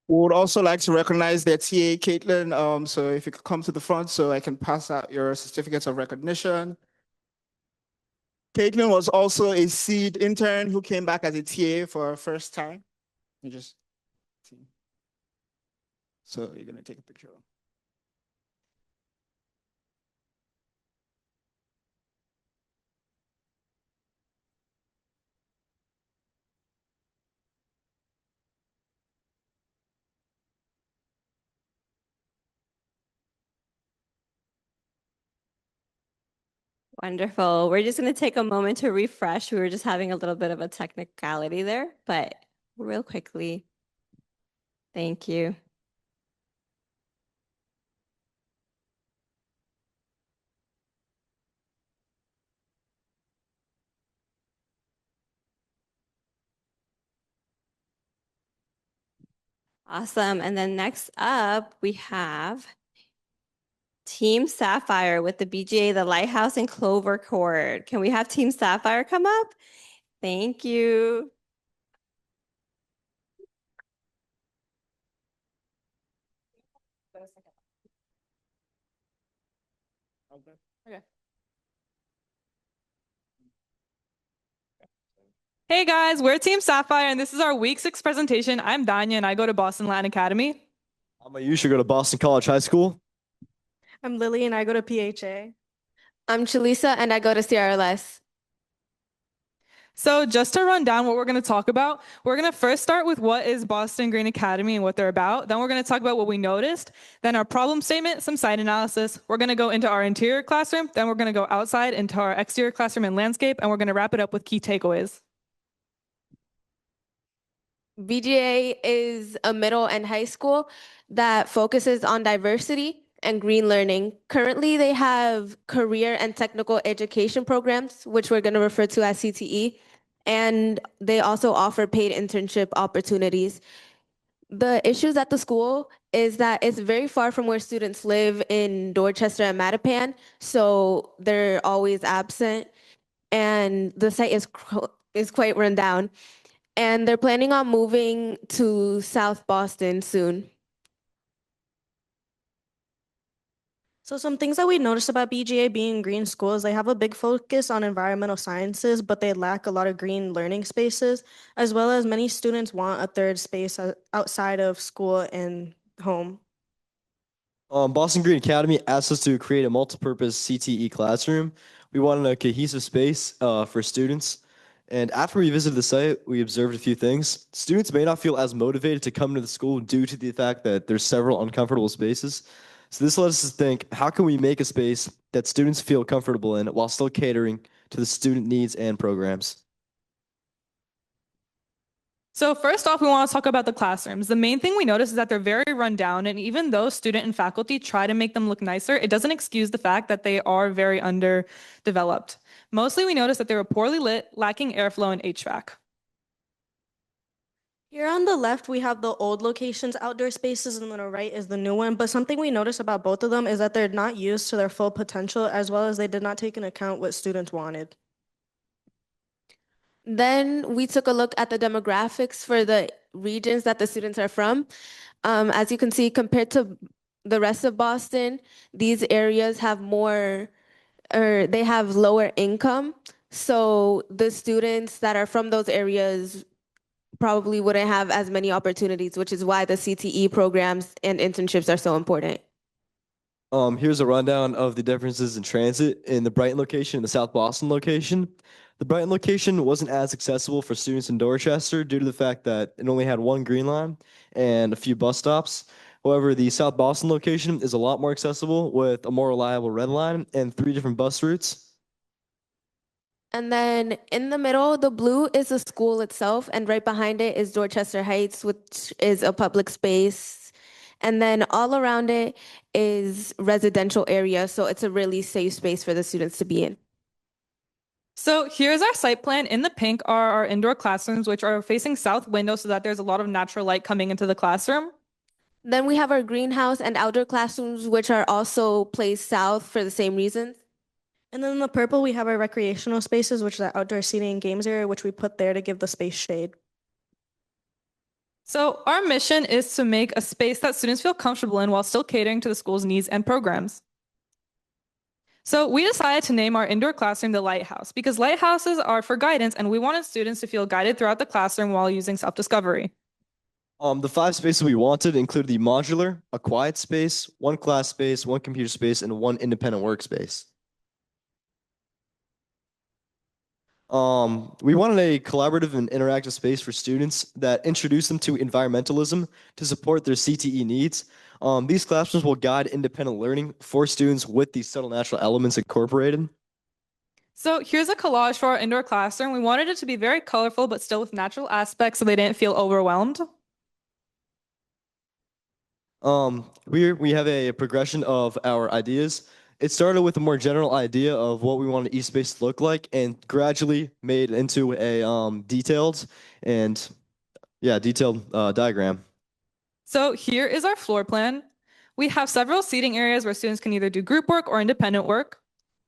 We would also like to recognize their TA, Katelyn. So if you could come to the front so I can pass out your certificates of recognition. Katelyn was also a seed intern who came back as a TA for her first time. So you're going to take a picture. Wonderful. We're just going to take a moment to refresh. We were just having a little bit of a technicality there, but real quickly. Thank you. Awesome. And then next up, we have Team Sapphire with the BGA, the Lighthouse, and Clover Court. Can we have Team Sapphire come up? Thank you. Okay. Hey guys, we're Team Sapphire, and this is our week 6 presentation. I'm Dania, and I go to Boston Latin Academy. I'm Aayush, I go to Boston College High School. I'm Lily and I go to PHA. I'm Chelisa and I go to CRLS. So just to run down what we're going to talk about, we're going to first start with what is Boston Green Academy and what they're about. Then we're going to talk about what we noticed. Then our problem statement, some site analysis. We're going to go into our interior classroom. Then we're going to go outside into our exterior classroom and landscape. And we're going to wrap it up with key takeaways. BGA is a middle and high school that focuses on diversity and green learning. Currently, they have career and technical education programs, which we're going to refer to as CTE, and they also offer paid internship opportunities. The issues at the school is that it's very far from where students live in Dorchester and Mattapan, so they're always absent, and the site is quite run down. And they're planning on moving to South Boston soon. So some things that we noticed about BGA being green schools, they have a big focus on environmental sciences, but they lack a lot of green learning spaces, as well as many students want a third space outside of school and home. Boston Green Academy asked us to create a multipurpose CTE classroom. We wanted a cohesive space for students. And after we visited the site, we observed a few things. Students may not feel as motivated to come to the school due to the fact that there's several uncomfortable spaces. So this led us to think, how can we make a space that students feel comfortable in while still catering to the student needs and programs? So first off, we want to talk about the classrooms. The main thing we notice is that they're very run down, and even though student and faculty try to make them look nicer, it doesn't excuse the fact that they are very underdeveloped. Mostly we notice that they were poorly lit, lacking airflow and HVAC. Here on the left, we have the old locations, outdoor spaces, and on the right is the new one. But something we notice about both of them is that they're not used to their full potential, as well as they did not take into account what students wanted. Then we took a look at the demographics for the regions that the students are from. As you can see, compared to the rest of Boston, these areas have more, or they have lower income. So the students that are from those areas probably wouldn't have as many opportunities, which is why the CTE programs and internships are so important. Here's a rundown of the differences in transit in the Brighton location and the South Boston location. The Brighton location wasn't as accessible for students in Dorchester due to the fact that it only had one green line and a few bus stops. However, the South Boston location is a lot more accessible with a more reliable red line and 3 different bus routes. And then in the middle, the blue is the school itself, and right behind it is Dorchester Heights, which is a public space. And then all around it is residential area, so it's a really safe space for the students to be in. So here's our site plan. In the pink are our indoor classrooms, which are facing south windows so that there's a lot of natural light coming into the classroom. Then we have our greenhouse and outdoor classrooms, which are also placed south for the same reasons. And then in the purple, we have our recreational spaces, which is our outdoor seating and games area, which we put there to give the space shade. So our mission is to make a space that students feel comfortable in while still catering to the school's needs and programs. So we decided to name our indoor classroom the Lighthouse because lighthouses are for guidance, and we wanted students to feel guided throughout the classroom while using self-discovery. The 5 spaces we wanted included the modular, a quiet space, 1 class space, 1 computer space, and 1 independent workspace. We wanted a collaborative and interactive space for students that introduce them to environmentalism to support their CTE needs. These classrooms will guide independent learning for students with these subtle natural elements incorporated. So here's a collage for our indoor classroom. We wanted it to be very colorful, but still with natural aspects so they didn't feel overwhelmed. We have a progression of our ideas. It started with a more general idea of what we wanted each space to look like, and gradually made into a detailed diagram. So here is our floor plan. We have several seating areas where students can either do group work or independent work.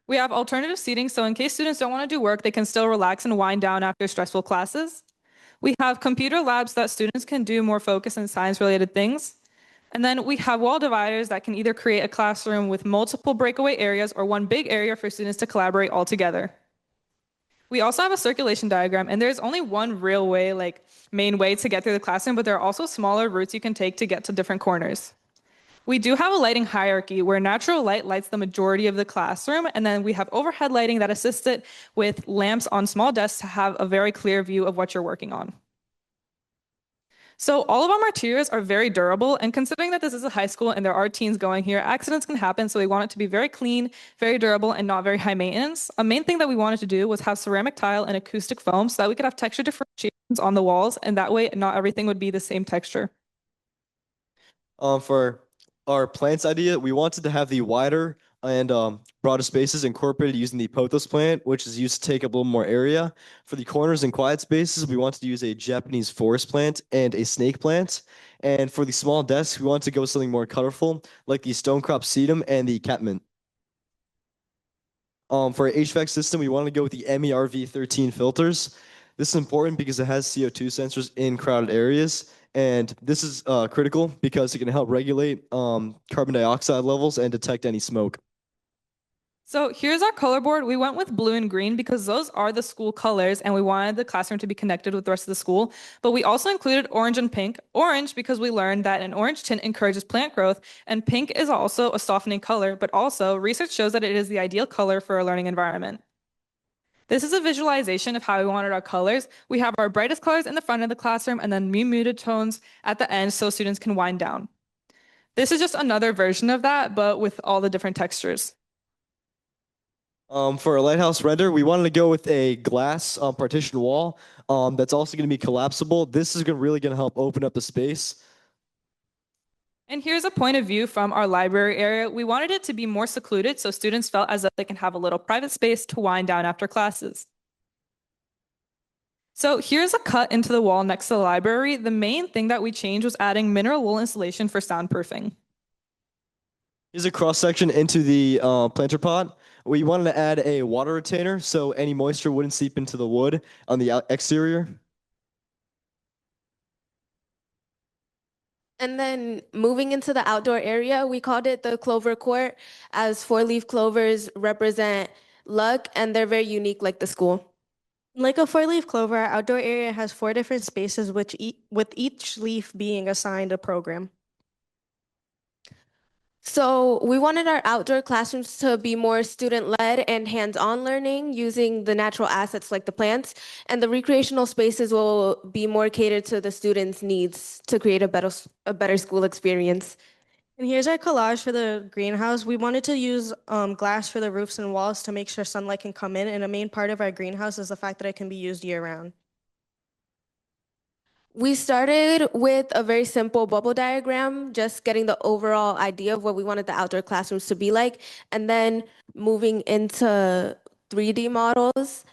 We have alternative seating, so in case students don't want to do work, they can still relax and wind down after stressful classes. We have computer labs that students can do more focus and science-related things. And then we have wall dividers that can either create a classroom with multiple breakaway areas or one big area for students to collaborate all together. We also have a circulation diagram, and there's only one real way, main way to get through the classroom, but there are also smaller routes you can take to get to different corners. We do have a lighting hierarchy where natural light lights the majority of the classroom, and then we have overhead lighting that assists it with lamps on small desks to have a very clear view of what you're working on. So all of our materials are very durable, and considering that this is a high school and there are teens going here, accidents can happen, so we want it to be very clean, very durable, and not very high maintenance. A main thing that we wanted to do was have ceramic tile and acoustic foam so that we could have texture differentiations on the walls, and that way not everything would be the same texture. For our plants idea, we wanted to have the wider and broader spaces incorporated using the pothos plant, which is used to take up a little more area. For the corners and quiet spaces, we wanted to use a Japanese forest plant and a snake plant. And for the small desks, we wanted to go with something more colorful, like the stonecrop sedum and the catmint. For our HVAC system, we wanted to go with the MERV13 filters. This is important because it has CO2 sensors in crowded areas. And this is critical because it can help regulate carbon dioxide levels and detect any smoke. So here's our color board. We went with blue and green because those are the school colors, and we wanted the classroom to be connected with the rest of the school. But we also included orange and pink. Orange because we learned that an orange tint encourages plant growth, and pink is also a softening color, but also research shows that it is the ideal color for a learning environment. This is a visualization of how we wanted our colors. We have our brightest colors in the front of the classroom and then muted tones at the end so students can wind down. This is just another version of that, but with all the different textures. For a lighthouse render, we wanted to go with a glass partition wall that's also going to be collapsible. This is really going to help open up the space. And here's a point of view from our library area. We wanted it to be more secluded so students felt as if they can have a little private space to wind down after classes. So here's a cut into the wall next to the library. The main thing that we changed was adding mineral wool insulation for soundproofing. Here's a cross section into the planter pot. We wanted to add a water retainer so any moisture wouldn't seep into the wood on the exterior. And then moving into the outdoor area, we called it the clover court, as four-leaf clovers represent luck and they're very unique like the school. Like a four-leaf clover, our outdoor area has 4 different spaces with each leaf being assigned a program. So we wanted our outdoor classrooms to be more student-led and hands-on learning using the natural assets like the plants, and the recreational spaces will be more catered to the students' needs to create a better school experience. And here's our collage for the greenhouse. We wanted to use glass for the roofs and walls to make sure sunlight can come in, and a main part of our greenhouse is the fact that it can be used year-round. We started with a very simple bubble diagram, just getting the overall idea of what we wanted the outdoor classrooms to be like, and then moving into 3D models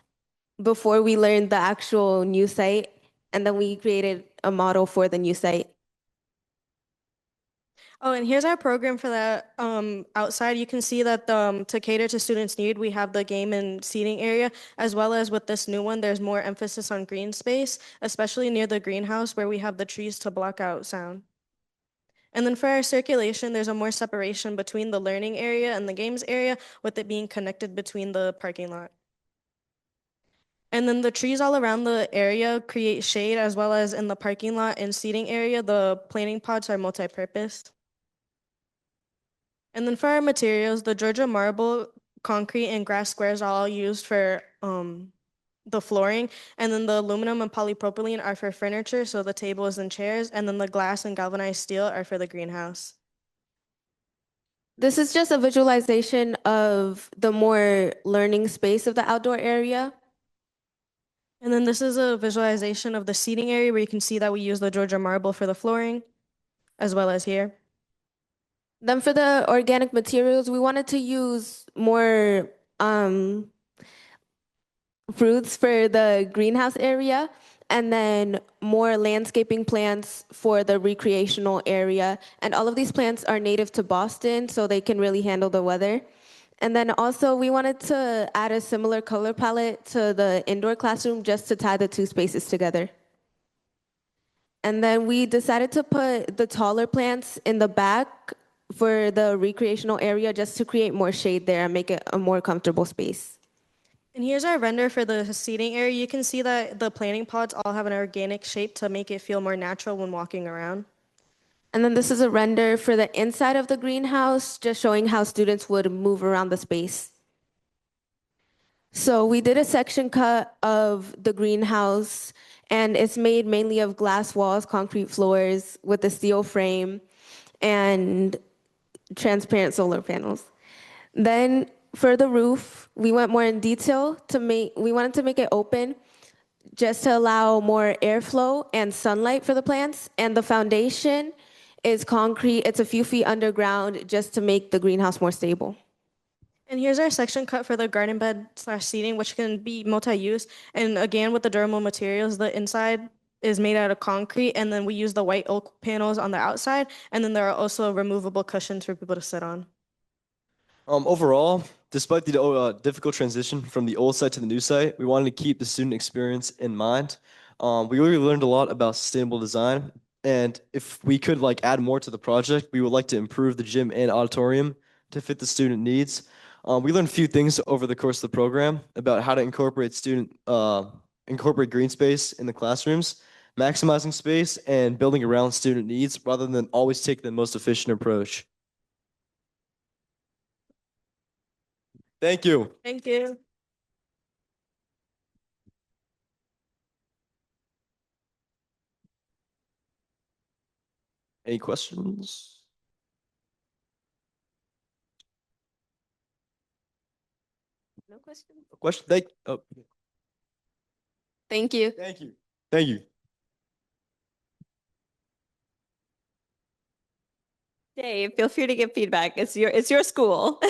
before we learned the actual new site, and then we created a model for the new site. Oh, and here's our program for that. Outside, you can see that to cater to students' need, we have the game and seating area, as well as with this new one, there's more emphasis on green space, especially near the greenhouse where we have the trees to block out sound. And then for our circulation, there's a more separation between the learning area and the games area, with it being connected between the parking lot. And then the trees all around the area create shade, as well as in the parking lot and seating area, the planting pots are multi-purpose. And then for our materials, the Georgia marble, concrete, and grass squares are all used for the flooring. And then the aluminum and polypropylene are for furniture, so the tables and chairs. And then the glass and galvanized steel are for the greenhouse. This is just a visualization of the more learning space of the outdoor area. And then this is a visualization of the seating area where you can see that we use the Georgia marble for the flooring, as well as here. Then for the organic materials, we wanted to use more fruits for the greenhouse area. and then more landscaping plants for the recreational area. And all of these plants are native to Boston, so they can really handle the weather. And then also we wanted to add a similar color palette to the indoor classroom just to tie the two spaces together. And then we decided to put the taller plants in the back for the recreational area just to create more shade there and make it a more comfortable space. And here's our render for the seating area. You can see that the planting pods all have an organic shape to make it feel more natural when walking around. And then this is a render for the inside of the greenhouse, just showing how students would move around the space. So we did a section cut of the greenhouse, and it's made mainly of glass walls, concrete floors with a steel frame, and transparent solar panels. Then for the roof, we went more in detail we wanted to make it open just to allow more airflow and sunlight for the plants. And the foundation is concrete. It's a few feet underground just to make the greenhouse more stable. And here's our section cut for the garden bed / seating, which can be multi-use. And again, with the durable materials, the inside is made out of concrete, and then we use the white oak panels on the outside. And then there are also removable cushions for people to sit on. Overall, despite the difficult transition from the old site to the new site, we wanted to keep the student experience in mind. We really learned a lot about sustainable design, and if we could add more to the project, we would like to improve the gym and auditorium to fit the student needs. We learned a few things over the course of the program about how to incorporate green space in the classrooms, maximizing space, and building around student needs rather than always take the most efficient approach. Thank you. Thank you. Any questions? No question? A question? Thank you. Thank you. Thank you. Dave, feel free to give feedback. It's your school.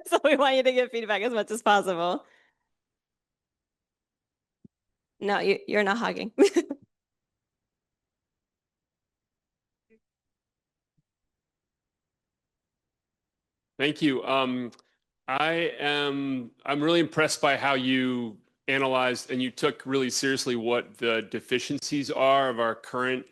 So we want you to give feedback as much as possible. No, you're not hogging. Thank you. I'm really impressed by how you analyzed and you took really seriously what the deficiencies are of our current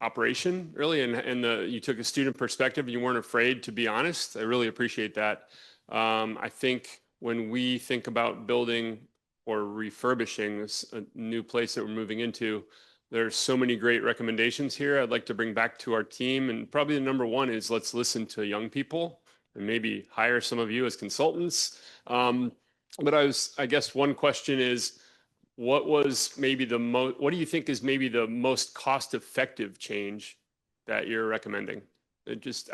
operation, really, and you took a student perspective. You weren't afraid to be honest. I really appreciate that. I think when we think about building or refurbishing a new place that we're moving into, there's so many great recommendations here I'd like to bring back to our team. And probably the number one is let's listen to young people and maybe hire some of you as consultants. But I guess one question is, what do you think is maybe the most cost-effective change that you're recommending? Just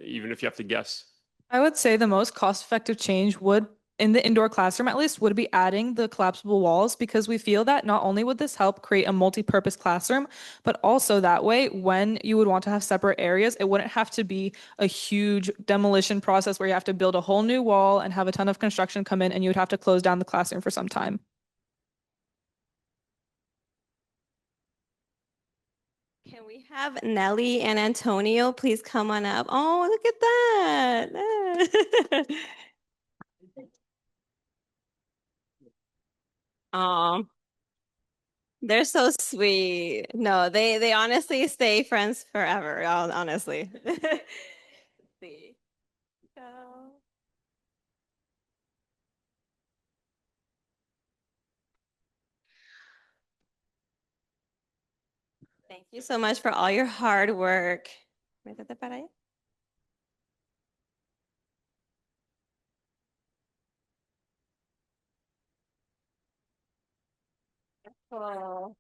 even if you have to guess. I would say the most cost-effective change would, in the indoor classroom at least, would be adding the collapsible walls, because we feel that not only would this help create a multi-purpose classroom, but also that way when you would want to have separate areas, it wouldn't have to be a huge demolition process where you have to build a whole new wall and have a ton of construction come in and you would have to close down the classroom for some time. Can we have Nelly and Antonio please come on up? Oh, look at that. Oh, they're so sweet. No, they honestly stay friends forever, honestly. Let's see. Go. Thank you so much for all your hard work. Métete para allá. Oh.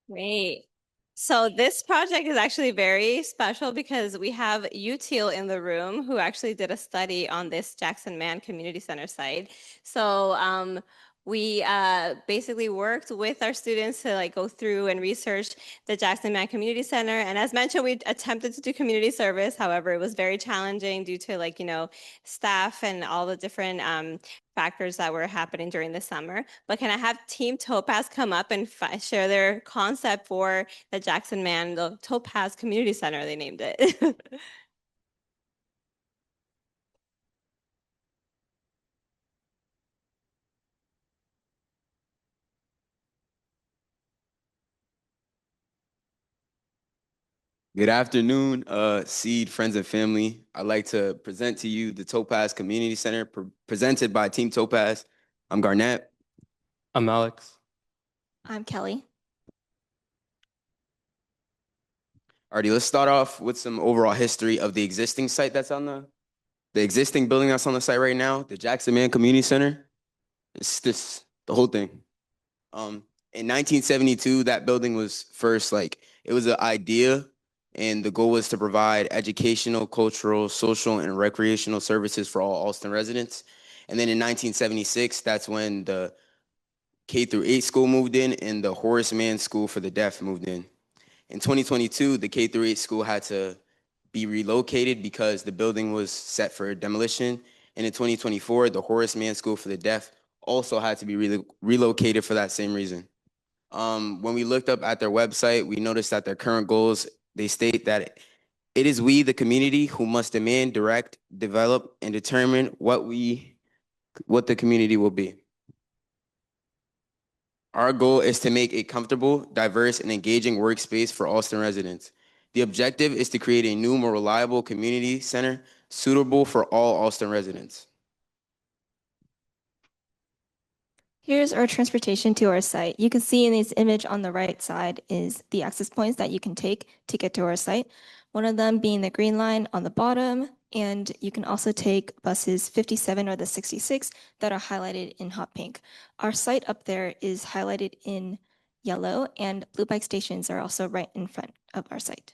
Great. So this project is actually very special because we have UTIL in the room who actually did a study on this Jackson Man Community Center site. So We basically worked with our students to like go through and research the Jackson Man Community Center. And as mentioned, we attempted to do community service. However, it was very challenging due to like, staff and all the different factors that were happening during the summer. But can I have Team Topaz come up and share their concept for the Jackson Man, the Topaz Community Center, they named it. Good afternoon, Seed, friends, and family. I'd like to present to you the Topaz Community Center presented by Team Topaz. I'm Garnet. I'm Alex. I'm Keilee. Alrighty, let's start off with some overall history of the existing site that's on the existing building that's on the site right now, the Jackson Man Community Center. It's the whole thing. In 1972, that building was first it was an idea, and the goal was to provide educational, cultural, social, and recreational services for all Alston residents. And then in 1976, that's when the K through 8 school moved in and the Horace Mann School for the Deaf moved in. In 2022, the K through 8 school had to be relocated because the building was set for demolition. And in 2024, the Horace Mann School for the Deaf also had to be relocated for that same reason. When we looked up at their website, we noticed that their current goals, they state that it is we, the community, who must demand, direct, develop, and determine what the community will be. Our goal is to make a comfortable, diverse, and engaging workspace for Alston residents. The objective is to create a new, more reliable community center suitable for all Alston residents. Here's our transportation to our site. You can see in this image on the right side is the access points that you can take to get to our site. One of them being the green line on the bottom, and you can also take buses 57 or the 66 that are highlighted in hot pink. Our site up there is highlighted in yellow, and blue bike stations are also right in front of our site.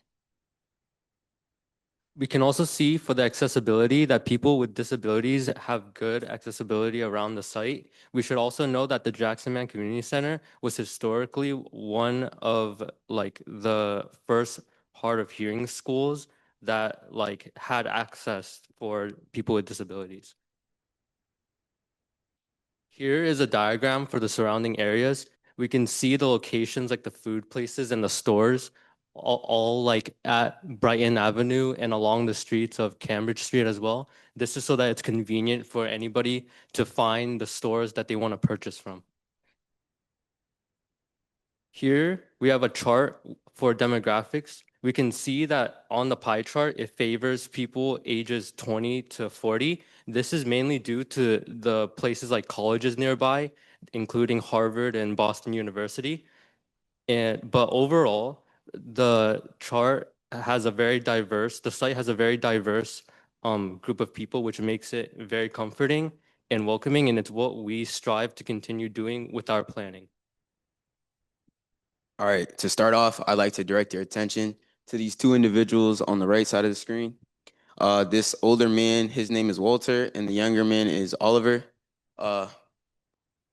We can also see for the accessibility that people with disabilities have good accessibility around the site. We should also know that the Jackson Man Community Center was historically one of the first hard of hearing schools that had access for people with disabilities. Here is a diagram for the surrounding areas. We can see the locations like the food places and the stores all at Brighton Avenue and along the streets of Cambridge Street as well. This is so that it's convenient for anybody to find the stores that they want to purchase from. Here we have a chart for demographics. We can see that on the pie chart, it favors people ages 20 to 40. This is mainly due to the places like colleges nearby, including Harvard and Boston University. But overall, the site has a very diverse group of people, which makes it very comforting and welcoming, and it's what we strive to continue doing with our planning. All right, to start off, I'd like to direct your attention to these two individuals on the right side of the screen. This older man, his name is Walter, and the younger man is Oliver.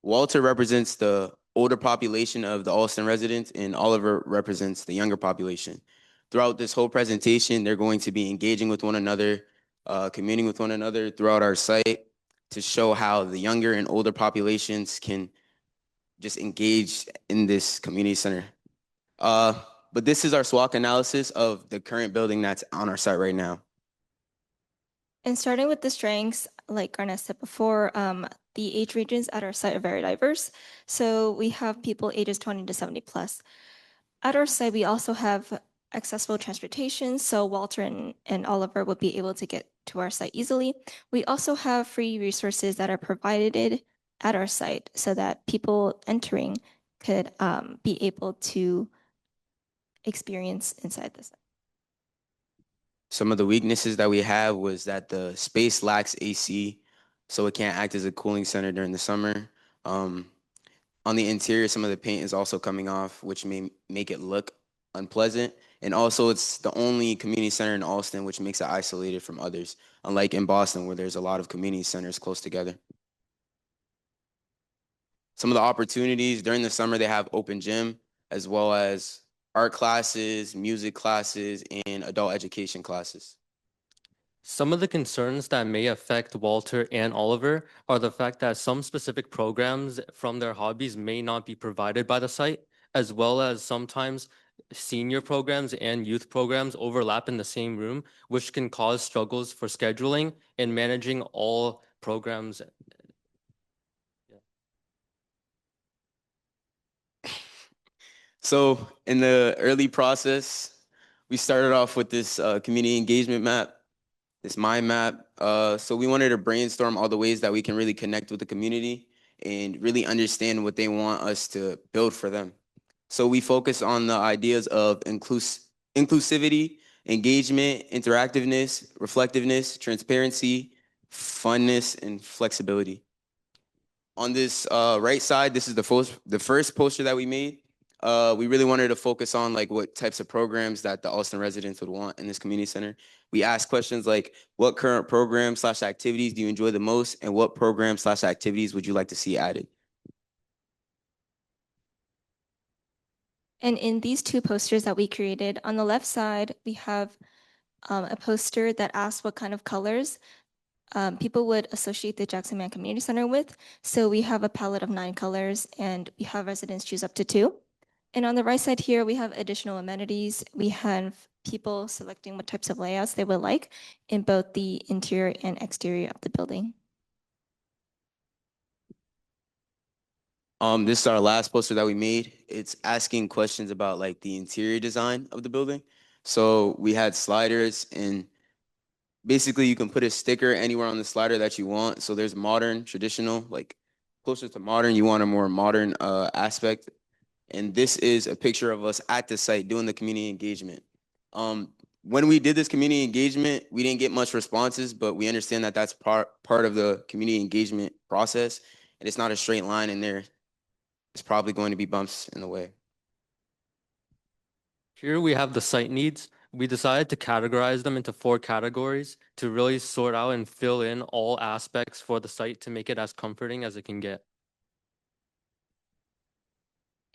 Walter represents the older population of the Alston residents, and Oliver represents the younger population. Throughout this whole presentation, they're going to be engaging with one another, communing with one another throughout our site to show how the younger and older populations can just engage in this community center. But this is our SWOT analysis of the current building that's on our site right now. And starting with the strengths, like Garnet said before, the age ranges at our site are very diverse. So we have people ages 20 to 70 plus. At our site, we also have accessible transportation, so Walter and Oliver would be able to get to our site easily. We also have free resources that are provided at our site so that people entering could be able to experience inside the site. Some of the weaknesses that we have was that the space lacks AC, so it can't act as a cooling center during the summer. On the interior, some of the paint is also coming off, which may make it look unpleasant. And also, it's the only community center in Alston, which makes it isolated from others, unlike in Boston, where there's a lot of community centers close together. Some of the opportunities during the summer, they have open gym as well as art classes, music classes, and adult education classes. Some of the concerns that may affect Walter and Oliver are the fact that some specific programs from their hobbies may not be provided by the site, as well as sometimes senior programs and youth programs overlap in the same room, which can cause struggles for scheduling and managing all programs. So in the early process, we started off with this community engagement map, this mind map. So we wanted to brainstorm all the ways that we can really connect with the community and really understand what they want us to build for them. So we focus on the ideas of inclusivity, engagement, interactiveness, reflectiveness, transparency, funness, and flexibility. On this right side, this is the first poster that we made. We really wanted to focus on like what types of programs that the Alston residents would want in this community center. We asked questions like, what current programs / activities do you enjoy the most, and what programs / activities would you like to see added? And in these two posters that we created, on the left side, we have a poster that asks what kind of colors people would associate the Jackson Man Community Center with. So we have a palette of 9 colors, and we have residents choose up to 2. And on the right side here, we have additional amenities. We have people selecting what types of layouts they would like in both the interior and exterior of the building. This is our last poster that we made. It's asking questions about like the interior design of the building. So we had sliders, and basically you can put a sticker anywhere on the slider that you want. So there's modern, traditional, like closer to modern, you want a more modern aspect. And this is a picture of us at the site doing the community engagement. When we did this community engagement, we didn't get much responses, but we understand that that's part of the community engagement process. And it's not a straight line in there. It's probably going to be bumps in the way. Here we have the site needs. We decided to categorize them into 4 categories to really sort out and fill in all aspects for the site to make it as comforting as it can get.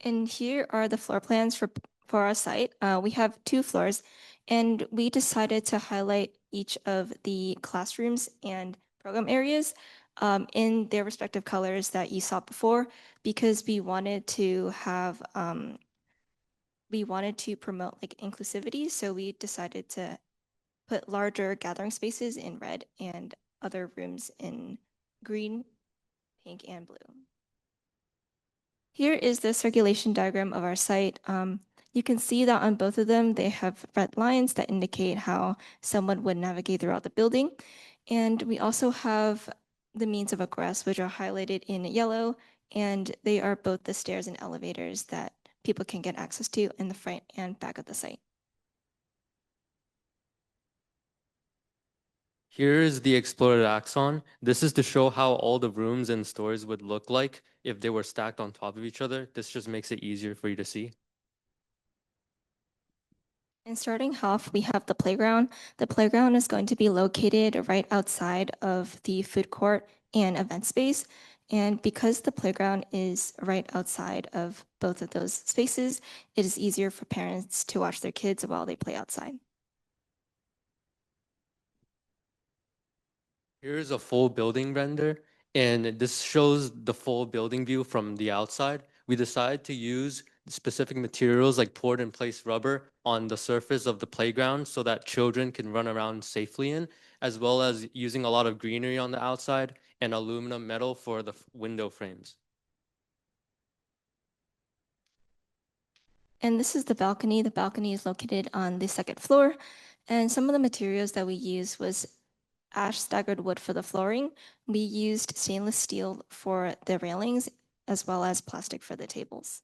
And here are the floor plans for our site. We have 2 floors, and we decided to highlight each of the classrooms and program areas in their respective colors that you saw before, because we wanted to have we wanted to promote like inclusivity. So we decided to put larger gathering spaces in red and other rooms in green, pink, and blue. Here is the circulation diagram of our site. You can see that on both of them, they have red lines that indicate how someone would navigate throughout the building. And we also have the means of egress, which are highlighted in yellow, and they are both the stairs and elevators that people can get access to in the front and back of the site. Here is the exploded axon. This is to show how all the rooms and stories would look like if they were stacked on top of each other. This just makes it easier for you to see. And starting off, we have the playground. The playground is going to be located right outside of the food court and event space. And because the playground is right outside of both of those spaces, it is easier for parents to watch their kids while they play outside. Here's a full building render, and this shows the full building view from the outside. We decided to use specific materials like poured in place rubber on the surface of the playground so that children can run around safely in, as well as using a lot of greenery on the outside and aluminum metal for the window frames. And this is the balcony. The balcony is located on the 2nd floor. And some of the materials that we used was ash staggered wood for the flooring. We used stainless steel for the railings, as well as plastic for the tables.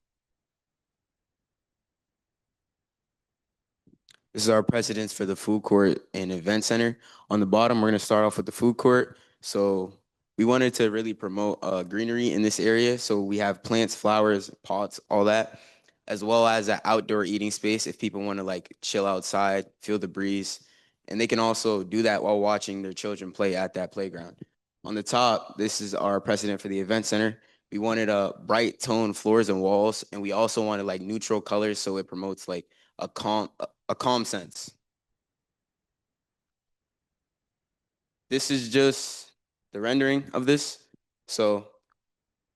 This is our precedence for the food court and event center. On the bottom, we're going to start off with the food court. So we wanted to really promote greenery in this area. So we have plants, flowers, pots, all that, as well as an outdoor eating space if people want to like chill outside, feel the breeze. And they can also do that while watching their children play at that playground. On the top, this is our precedent for the event center. We wanted bright tone floors and walls, and we also wanted like neutral colors so it promotes like a calm sense. This is just the rendering of this. So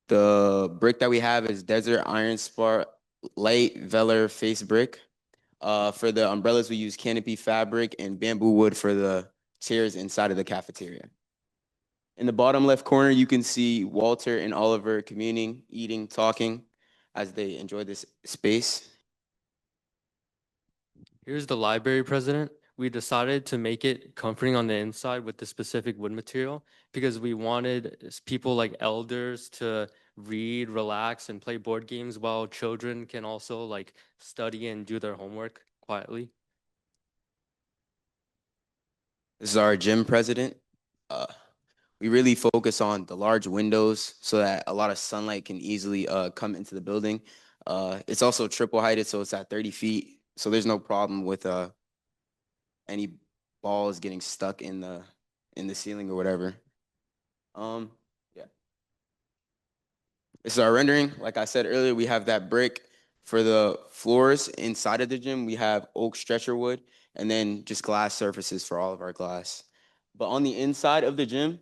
the brick that we have is desert iron spar light velour face brick. For the umbrellas, we use canopy fabric and bamboo wood for the chairs inside of the cafeteria. In the bottom left corner, you can see Walter and Oliver communing, eating, talking as they enjoy this space. Here's the library president. We decided to make it comforting on the inside with the specific wood material because we wanted people like elders to read, relax, and play board games while children can also like study and do their homework quietly. This is our gym president. We really focus on the large windows so that a lot of sunlight can easily come into the building. It's also triple heighted, so it's at 30 feet. So there's no problem with any balls getting stuck in the ceiling or whatever. Yeah. This is our rendering. Like I said earlier, we have that brick for the floors inside of the gym. We have oak stretcher wood and then just glass surfaces for all of our glass. But on the inside of the gym,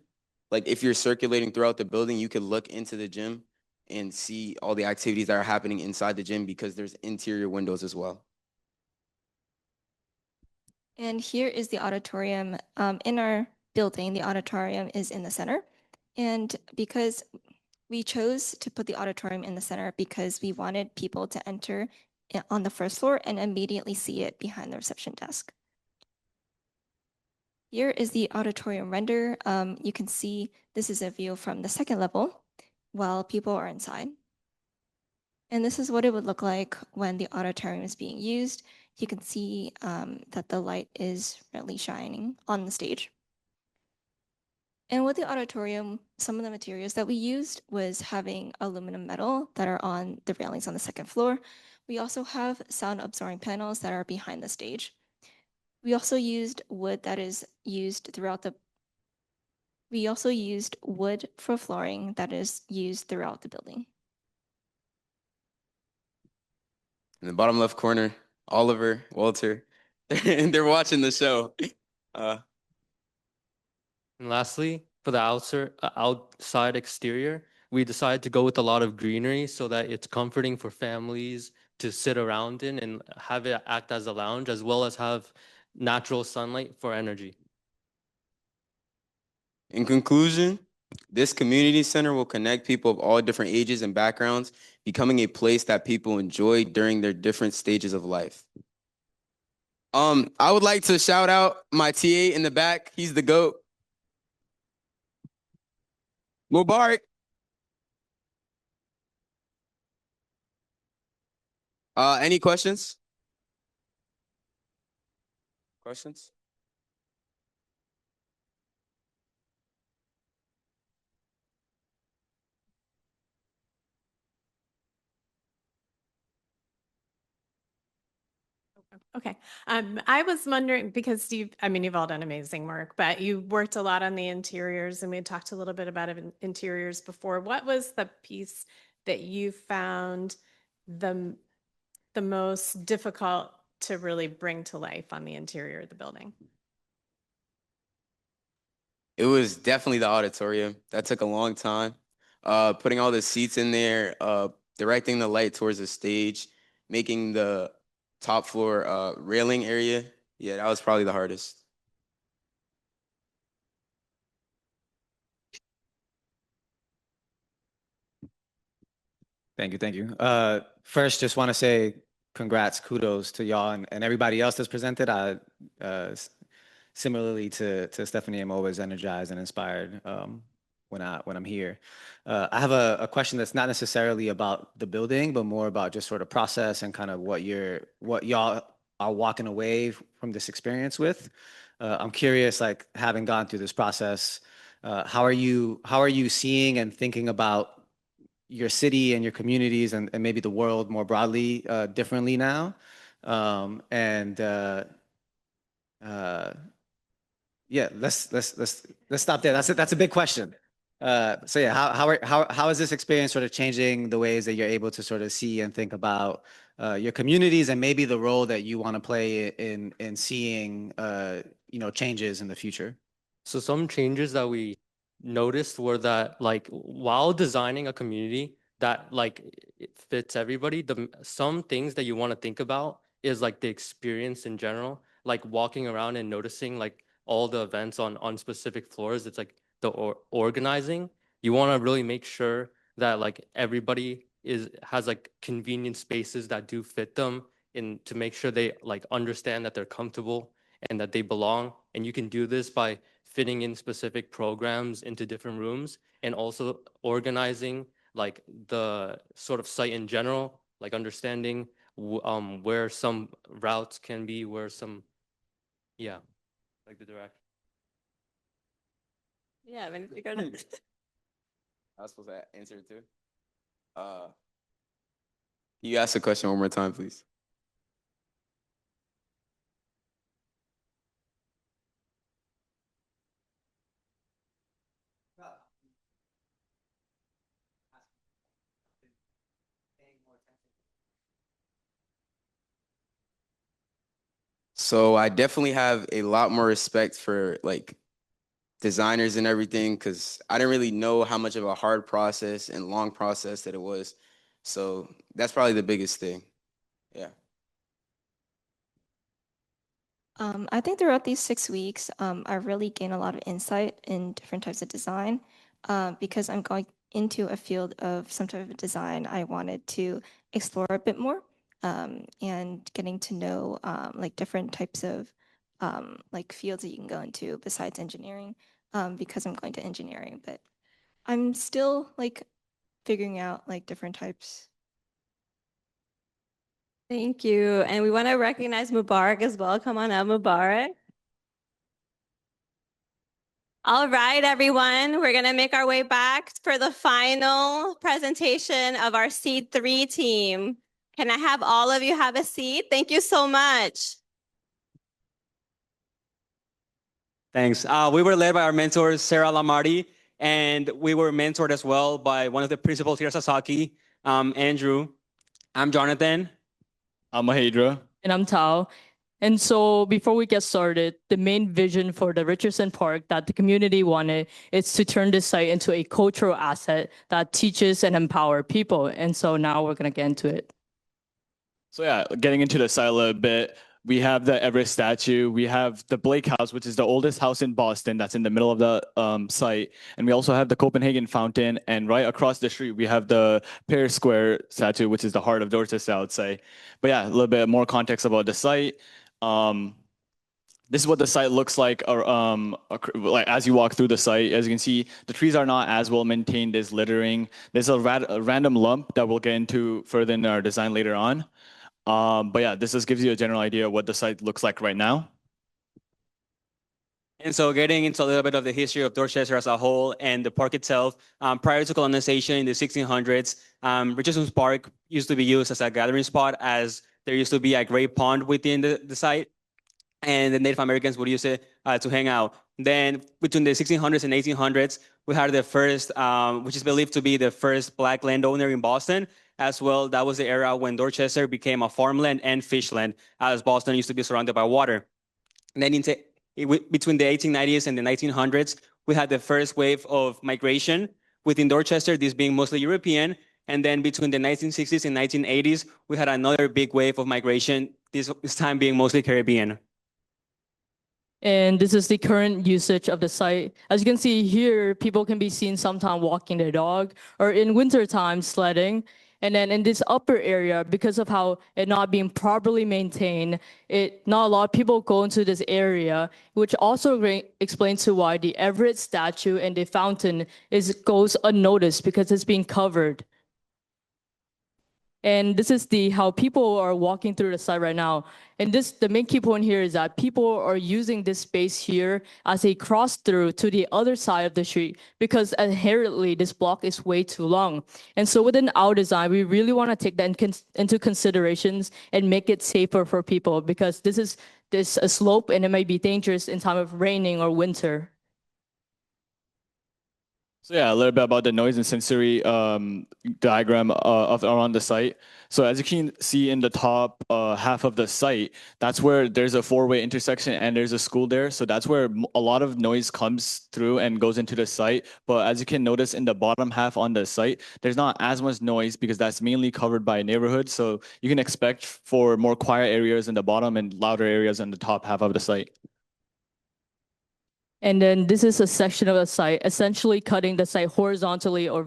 like if you're circulating throughout the building, you could look into the gym and see all the activities that are happening inside the gym because there's interior windows as well. And here is the auditorium. In our building, the auditorium is in the center. And because we chose to put the auditorium in the center because we wanted people to enter on the first floor and immediately see it behind the reception desk. Here is the auditorium render. You can see this is a view from the second level while people are inside. And this is what it would look like when the auditorium is being used. You can see that the light is really shining on the stage. And with the auditorium, some of the materials that we used was having aluminum metal that are on the railings on the second floor. We also have sound absorbing panels that are behind the stage. We also used wood that is used throughout the We also used wood for flooring that is used throughout the building. In the bottom left corner, Oliver, Walter, and they're watching the show. And lastly, for the outside exterior, we decided to go with a lot of greenery so that it's comforting for families to sit around in and have it act as a lounge, as well as have natural sunlight for energy. In conclusion, this community center will connect people of all different ages and backgrounds, becoming a place that people enjoy during their different stages of life. I would like to shout out my TA in the back. He's the GOAT. Mubarak. Any questions? Questions? Okay. I was wondering because you've all done amazing work, but you worked a lot on the interiors and we had talked a little bit about interiors before. What was the piece that you found the most difficult to really bring to life on the interior of the building? It was definitely the auditorium. That took a long time. Putting all the seats in there, directing the light towards the stage, making the top floor railing area. Yeah, that was probably the hardest. Thank you, thank you. First, just want to say congrats, kudos to y'all and everybody else that's presented. Similarly to Stephanie, I'm always energized and inspired when I'm here. I have a question that's not necessarily about the building, but more about just sort of process and kind of what y'all are walking away from this experience with. I'm curious, like having gone through this process, how are you seeing and thinking about your city and your communities and maybe the world more broadly differently now? Yeah, let's stop there. That's a big question. So yeah, how is this experience sort of changing the ways that you're able to sort of see and think about your communities and maybe the role that you want to play in seeing changes in the future? So some changes that we noticed were that like while designing a community that like it fits everybody, some things that you want to think about is like the experience in general, like walking around and noticing like all the events on specific floors. It's like the organizing. You want to really make sure that like everybody has like convenient spaces that do fit them in to make sure they like understand that they're comfortable and that they belong. And you can do this by fitting in specific programs into different rooms and also organizing like the sort of site in general, like understanding where some routes can be, where some, yeah, like the direction. Yeah, when you go to I was supposed to answer it too. You ask the question one more time, please. So I definitely have a lot more respect for like designers and everything because I didn't really know how much of a hard process and long process that it was. So that's probably the biggest thing. Yeah. I think throughout these 6 weeks, I really gained a lot of insight in different types of design because I'm going into a field of some type of design I wanted to explore a bit more and getting to know like different types of like fields that you can go into besides engineering because I'm going to engineering, but I'm still like figuring out like different types. Thank you. And we want to recognize Mubarak as well. Come on up, Mubarak. All right, everyone, we're going to make our way back for the final presentation of our Seed 3 team. Can I have all of you have a seat? Thank you so much. Thanks. We were led by our mentors, Sara Lamarty, and we were mentored as well by one of the principals here, Sasaki, Andrew. I'm Jonatan. I'm Mahedra. And I'm Thao. And so before we get started, the main vision for the Richardson Park that the community wanted is to turn this site into a cultural asset that teaches and empower people. And so now we're going to get into it. So yeah, getting into the site a little bit, we have the Everest statue. We have the Blake House, which is the oldest house in Boston that's in the middle of the site. And we also have the Copenhagen Fountain. And right across the street, we have the Pear Square statue, which is the heart of Dorchester, I would say. But yeah, a little bit more context about the site. This is what the site looks like, like as you walk through the site. As you can see, the trees are not as well maintained. There's littering. There's a random lump that we'll get into further in our design later on. But yeah, this just gives you a general idea of what the site looks like right now. And so getting into a little bit of the history of Dorchester as a whole and the park itself, prior to colonization in the 1600s, Richardson's Park used to be used as a gathering spot as there used to be a great pond within the site. And the Native Americans would use it to hang out. Then between the 1600s and 1800s, we had the first, which is believed to be the first Black landowner in Boston. As well, that was the era when Dorchester became a farmland and fishland, as Boston used to be surrounded by water. And then between the 1890s and the 1900s, we had the first wave of migration within Dorchester, this being mostly European. And then between the 1960s and 1980s, we had another big wave of migration, this time being mostly Caribbean. And this is the current usage of the site. As you can see here, people can be seen sometime walking their dog or in wintertime sledding. And then in this upper area, because of how it not being properly maintained, not a lot of people go into this area, which also explains to why the Everett statue and the fountain goes unnoticed because it's being covered. And this is how people are walking through the site right now. And the main key point here is that people are using this space here as a cross through to the other side of the street because inherently this block is way too long. And so within our design, we really want to take that into considerations and make it safer for people because this is a slope and it may be dangerous in time of raining or winter. So yeah, a little bit about the noise and sensory diagram of around the site. So as you can see in the top half of the site, that's where there's a four-way intersection and there's a school there. So that's where a lot of noise comes through and goes into the site. But as you can notice in the bottom half on the site, there's not as much noise because that's mainly covered by neighborhoods. So you can expect for more quiet areas in the bottom and louder areas in the top half of the site. And then this is a section of the site, essentially cutting the site horizontally or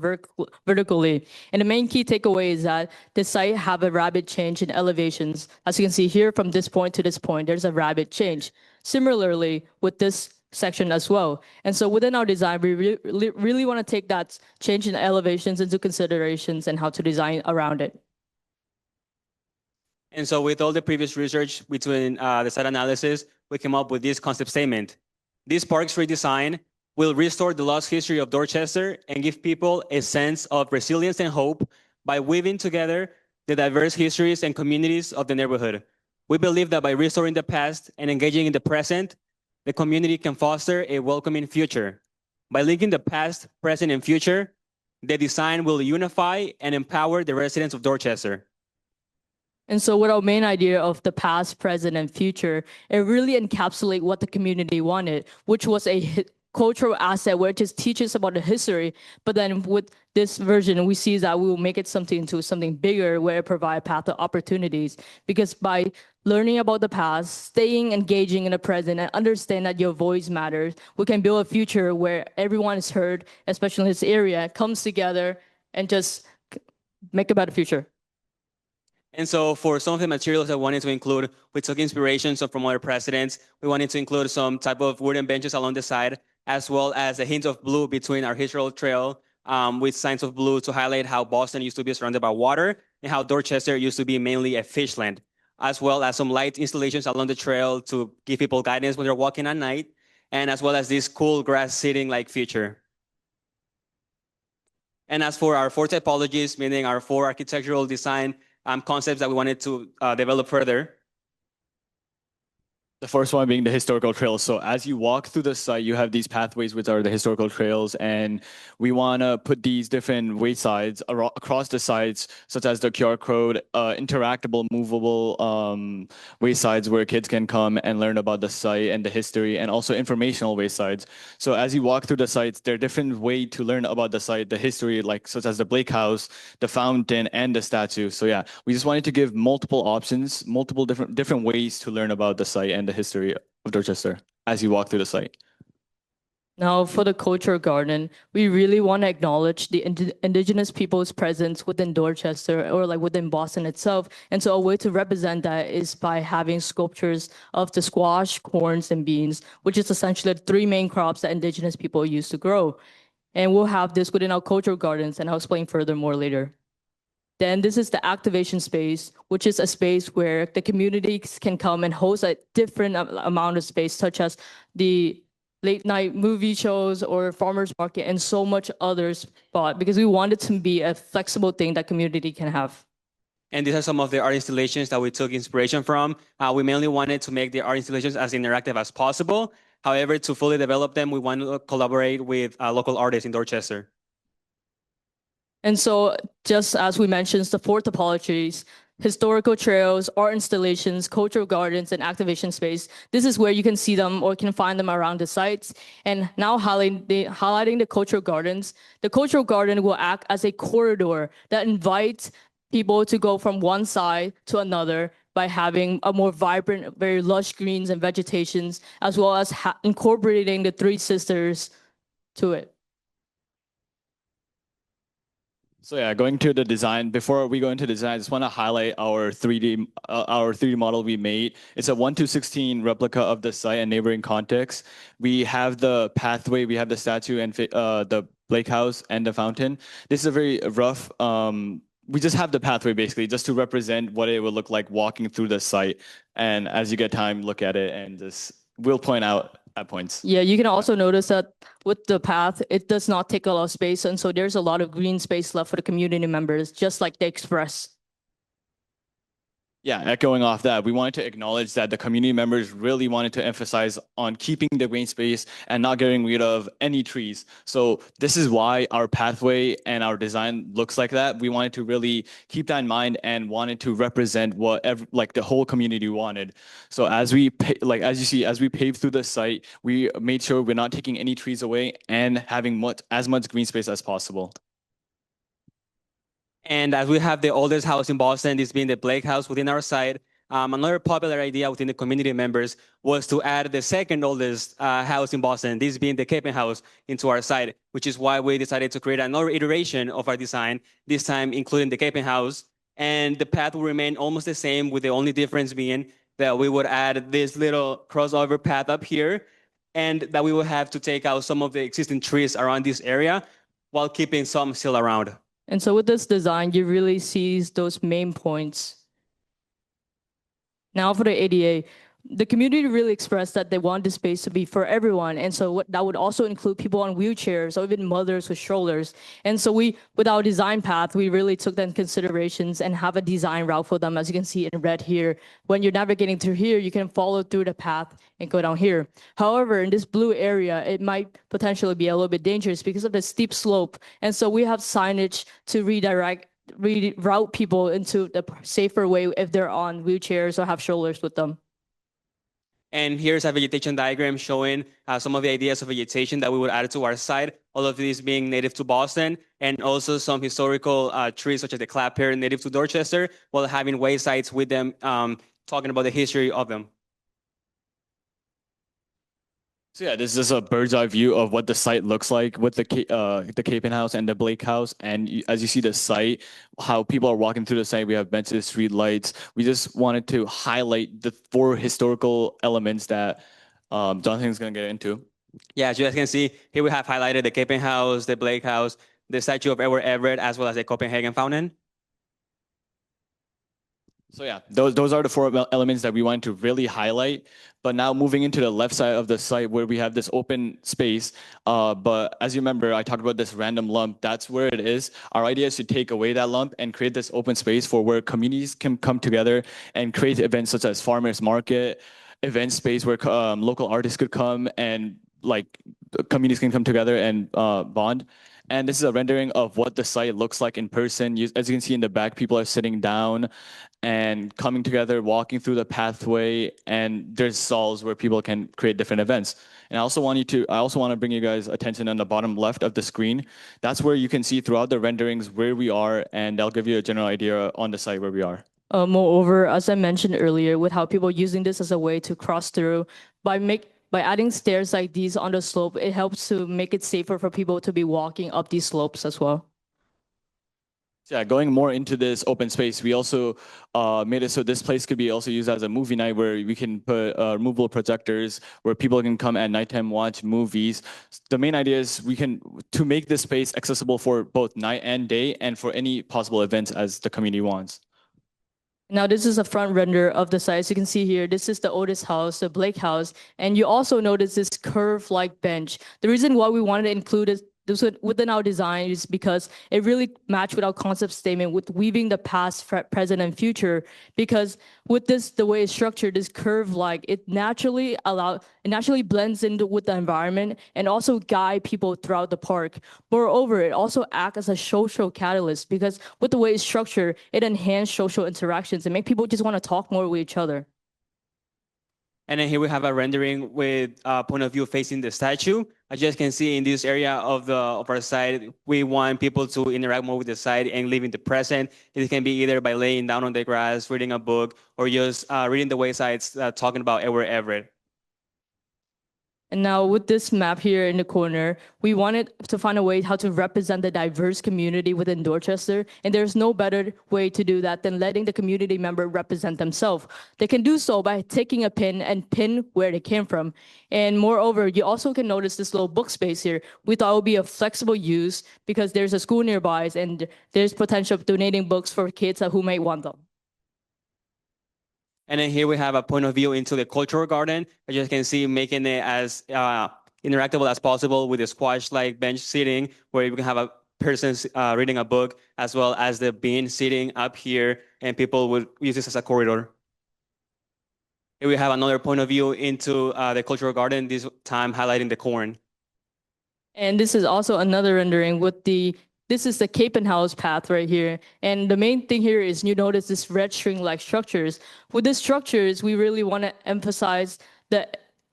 vertically. And the main key takeaway is that the site have a rapid change in elevations. As you can see here, from this point to this point, there's a rapid change. Similarly, with this section as well. And so within our design, we really want to take that change in elevations into considerations and how to design around it. And so with all the previous research between the site analysis, we came up with this concept statement. This park's redesign will restore the lost history of Dorchester and give people a sense of resilience and hope by weaving together the diverse histories and communities of the neighborhood. We believe that by restoring the past and engaging in the present, the community can foster a welcoming future. By linking the past, present, and future, the design will unify and empower the residents of Dorchester. And so with our main idea of the past, present, and future, it really encapsulates what the community wanted, which was a cultural asset where it just teaches about the history. But then with this version, we see that we will make it into something bigger where it provides path to opportunities. Because by learning about the past, staying engaging in the present, and understand that your voice matters, we can build a future where everyone is heard, especially in this area, comes together and just make a better future. And so for some of the materials I wanted to include, we took inspirations from other presidents. We wanted to include some type of wooden benches along the side, as well as a hint of blue between our historical trail with signs of blue to highlight how Boston used to be surrounded by water and how Dorchester used to be mainly a fishland, as well as some light installations along the trail to give people guidance when they're walking at night, and as well as this cool grass seating like feature. And as for our four typologies, meaning our four architectural design concepts that we wanted to develop further. The first one being the historical trails. So as you walk through the site, you have these pathways, which are the historical trails. And we want to put these different waysides across the sites, such as the QR code, interactable, movable waysides where kids can come and learn about the site and the history, and also informational waysides. So as you walk through the sites, there are different ways to learn about the site, the history, like such as the Blake House, the fountain, and the statue. So yeah, we just wanted to give multiple options, multiple different ways to learn about the site and the history of Dorchester as you walk through the site. Now, for the culture garden, we really want to acknowledge the indigenous people's presence within Dorchester or like within Boston itself. And so a way to represent that is by having sculptures of the squash, corns, and beans, which is essentially the three main crops that indigenous people used to grow. And we'll have this within our cultural gardens, and I'll explain furthermore later. Then this is the activation space, which is a space where the communities can come and host a different amount of space, such as the late night movie shows or farmers market and so much other spot, because we want it to be a flexible thing that community can have. And these are some of the art installations that we took inspiration from. We mainly wanted to make the art installations as interactive as possible. However, to fully develop them, we want to collaborate with local artists in Dorchester. And so just as we mentioned, the four topologies, historical trails, art installations, cultural gardens, and activation space. This is where you can see them or can find them around the sites. And now highlighting the cultural gardens, the cultural garden will act as a corridor that invites people to go from one side to another by having a more vibrant, very lush greens and vegetations, as well as incorporating the three sisters to it. So yeah, going to the design, before we go into design, I just want to highlight our 3D model we made. It's a 1:16 replica of the site and neighboring context. We have the pathway, we have the statue and the Blake House and the fountain. This is a very rough, we just have the pathway basically just to represent what it would look like walking through the site. And as you get time, look at it and just, we'll point out at points. Yeah, you can also notice that with the path, it does not take a lot of space. And so there's a lot of green space left for the community members, just like the Express. Yeah, echoing off that, we wanted to acknowledge that the community members really wanted to emphasize on keeping the green space and not getting rid of any trees. So this is why our pathway and our design looks like that. We wanted to really keep that in mind and wanted to represent what like the whole community wanted. So as we as you see, as we paved through the site, we made sure we're not taking any trees away and having as much green space as possible. And as we have the oldest house in Boston, this being the Blake House within our site, another popular idea within the community members was to add the second oldest house in Boston, this being the Keilee House, into our site, which is why we decided to create another iteration of our design, this time including the Keilee House. And the path will remain almost the same, with the only difference being that we would add this little crossover path up here, and that we will have to take out some of the existing trees around this area while keeping some still around. And so with this design, you really see those main points. Now for the ADA, the community really expressed that they want this space to be for everyone. And so that would also include people on wheelchairs or even mothers with strollers. And so with our design path, we really took that in considerations and have a design route for them, as you can see in red here. When you're navigating through here, you can follow through the path and go down here. However, in this blue area, it might potentially be a little bit dangerous because of the steep slope. And so we have signage to reroute people into the safer way if they're on wheelchairs or have strollers with them. And here's a vegetation diagram showing some of the ideas of vegetation that we would add to our site, all of these being native to Boston, and also some historical trees such as the clapper native to Dorchester, while having waysides with them, talking about the history of them. So yeah, this is a bird's eye view of what the site looks like with the Keilee House and the Blake House. And as you see the site, how people are walking through the site, we have benches, street lights. We just wanted to highlight the 4 historical elements that Jonathan's going to get into. Yeah, as you guys can see, here we have highlighted the Keilee House, the Blake House, the statue of Edward Everett, as well as the Copenhagen Fountain. So yeah, those are the 4 elements that we wanted to really highlight. But now moving into the left side of the site where we have this open space. But as you remember, I talked about this random lump. That's where it is. Our idea is to take away that lump and create this open space for where communities can come together and create events such as farmers market, event space where local artists could come and like communities can come together and bond. And this is a rendering of what the site looks like in person. As you can see in the back, people are sitting down and coming together, walking through the pathway, and there's stalls where people can create different events. And I also want to bring you guys attention on the bottom left of the screen. That's where you can see throughout the renderings where we are, and I'll give you a general idea on the site where we are. Moreover, as I mentioned earlier, with how people using this as a way to cross through, by adding stairs like these on the slope, it helps to make it safer for people to be walking up these slopes as well. Yeah, going more into this open space, we also made it so this place could be also used as a movie night where we can put removable projectors where people can come at nighttime watch movies. The main idea is to make this space accessible for both night and day and for any possible events as the community wants. Now, this is a front render of the site. As you can see here, this is the oldest house, the Blake House. And you also notice this curve-like bench. The reason why we wanted to include this within our design is because it really matched with our concept statement with weaving the past, present, and future. Because with this, the way it's structured, this curve-like, it naturally blends into with the environment and also guide people throughout the park. Moreover, it also acts as a social catalyst because with the way it's structured, it enhances social interactions and make people just want to talk more with each other. And then here we have a rendering with point of view facing the statue. As you guys can see in this area of our site, we want people to interact more with the site and live in the present. It can be either by laying down on the grass, reading a book, or just reading the waysides talking about Edward Everett. And now with this map here in the corner, we wanted to find a way how to represent the diverse community within Dorchester. And there's no better way to do that than letting the community member represent themselves. They can do so by taking a pin and pin where they came from. And moreover, you also can notice this little book space here. We thought it would be a flexible use because there's a school nearby and there's potential of donating books for kids who may want them. And then here we have a point of view into the cultural garden. As you can see, making it as interactable as possible with a squash-like bench seating where you can have a person reading a book, as well as the bean sitting up here and people would use this as a corridor. Here we have another point of view into the cultural garden, this time highlighting the corn. And this is also another rendering with this is the Capenhouse path right here. And the main thing here is you notice this red string-like structures. With these structures, we really want to emphasize the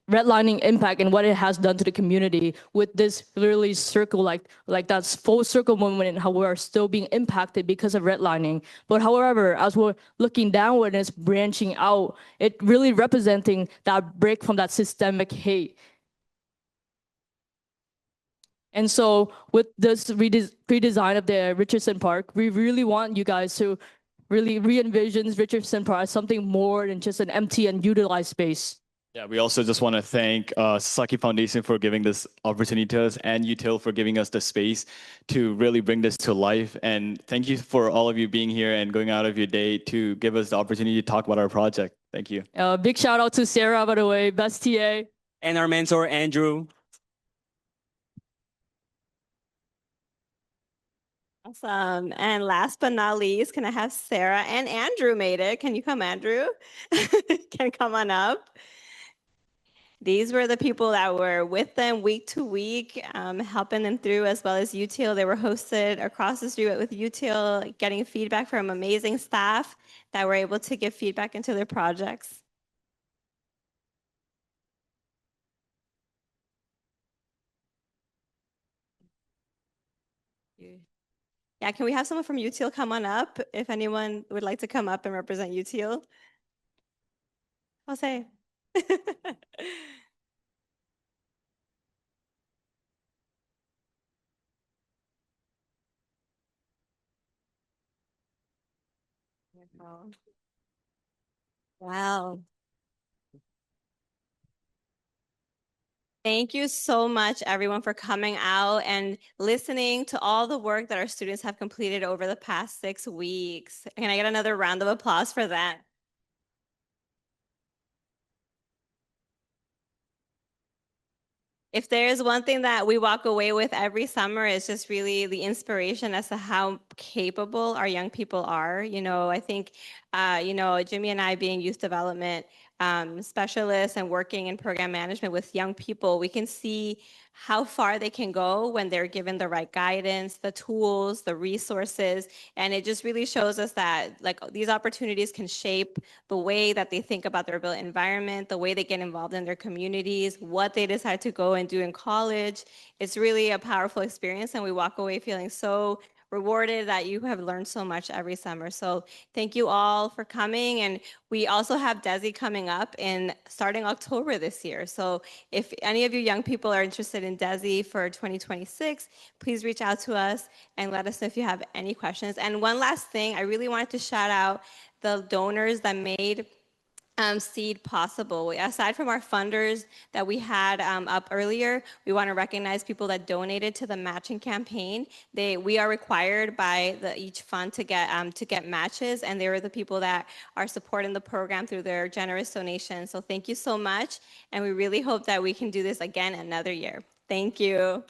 redlining impact and what it has done to the community with this literally circle, like that's full circle movement and how we are still being impacted because of redlining. But however, as we're looking downward and it's branching out, it really representing that break from that systemic hate. And so with this redesign of the Richardson Park, we really want you guys to really re-envision Richardson Park as something more than just an empty and utilized space. Yeah, we also just want to thank Sasaki Foundation for giving this opportunity to us and Util for giving us the space to really bring this to life. And thank you for all of you being here and going out of your day to give us the opportunity to talk about our project. Thank you. Big shout out to Sara, by the way, best TA. And our mentor, Andrew. Awesome. And last but not least, can I have Sara and Andrew made it? Can you come, Andrew? Can come on up. These were the people that were with them week to week, helping them through, as well as Util. They were hosted across the street with Util, getting feedback from amazing staff that were able to give feedback into their projects. Yeah, can we have someone from Util come on up? If anyone would like to come up and represent Util. Jose. Wow. Thank you so much, everyone, for coming out and listening to all the work that our students have completed over the past 6 weeks. Can I get another round of applause for that? If there's one thing that we walk away with every summer, it's just really the inspiration as to how capable our young people are. You know, I think, Jimmy and I being youth development specialists and working in program management with young people, we can see how far they can go when they're given the right guidance, the tools, the resources. And it just really shows us that like these opportunities can shape the way that they think about their built environment, the way they get involved in their communities, what they decide to go and do in college. It's really a powerful experience, and we walk away feeling so rewarded that you have learned so much every summer. So thank you all for coming. And we also have DESI coming up in starting October this year. So if any of you young people are interested in DESI for 2026, please reach out to us and let us know if you have any questions. And one last thing, I really wanted to shout out the donors that made Seed possible. Aside from our funders that we had up earlier, we want to recognize people that donated to the matching campaign. We are required by each fund to get matches, and they were the people that are supporting the program through their generous donations. So thank you so much, and we really hope that we can do this again another year. Thank you.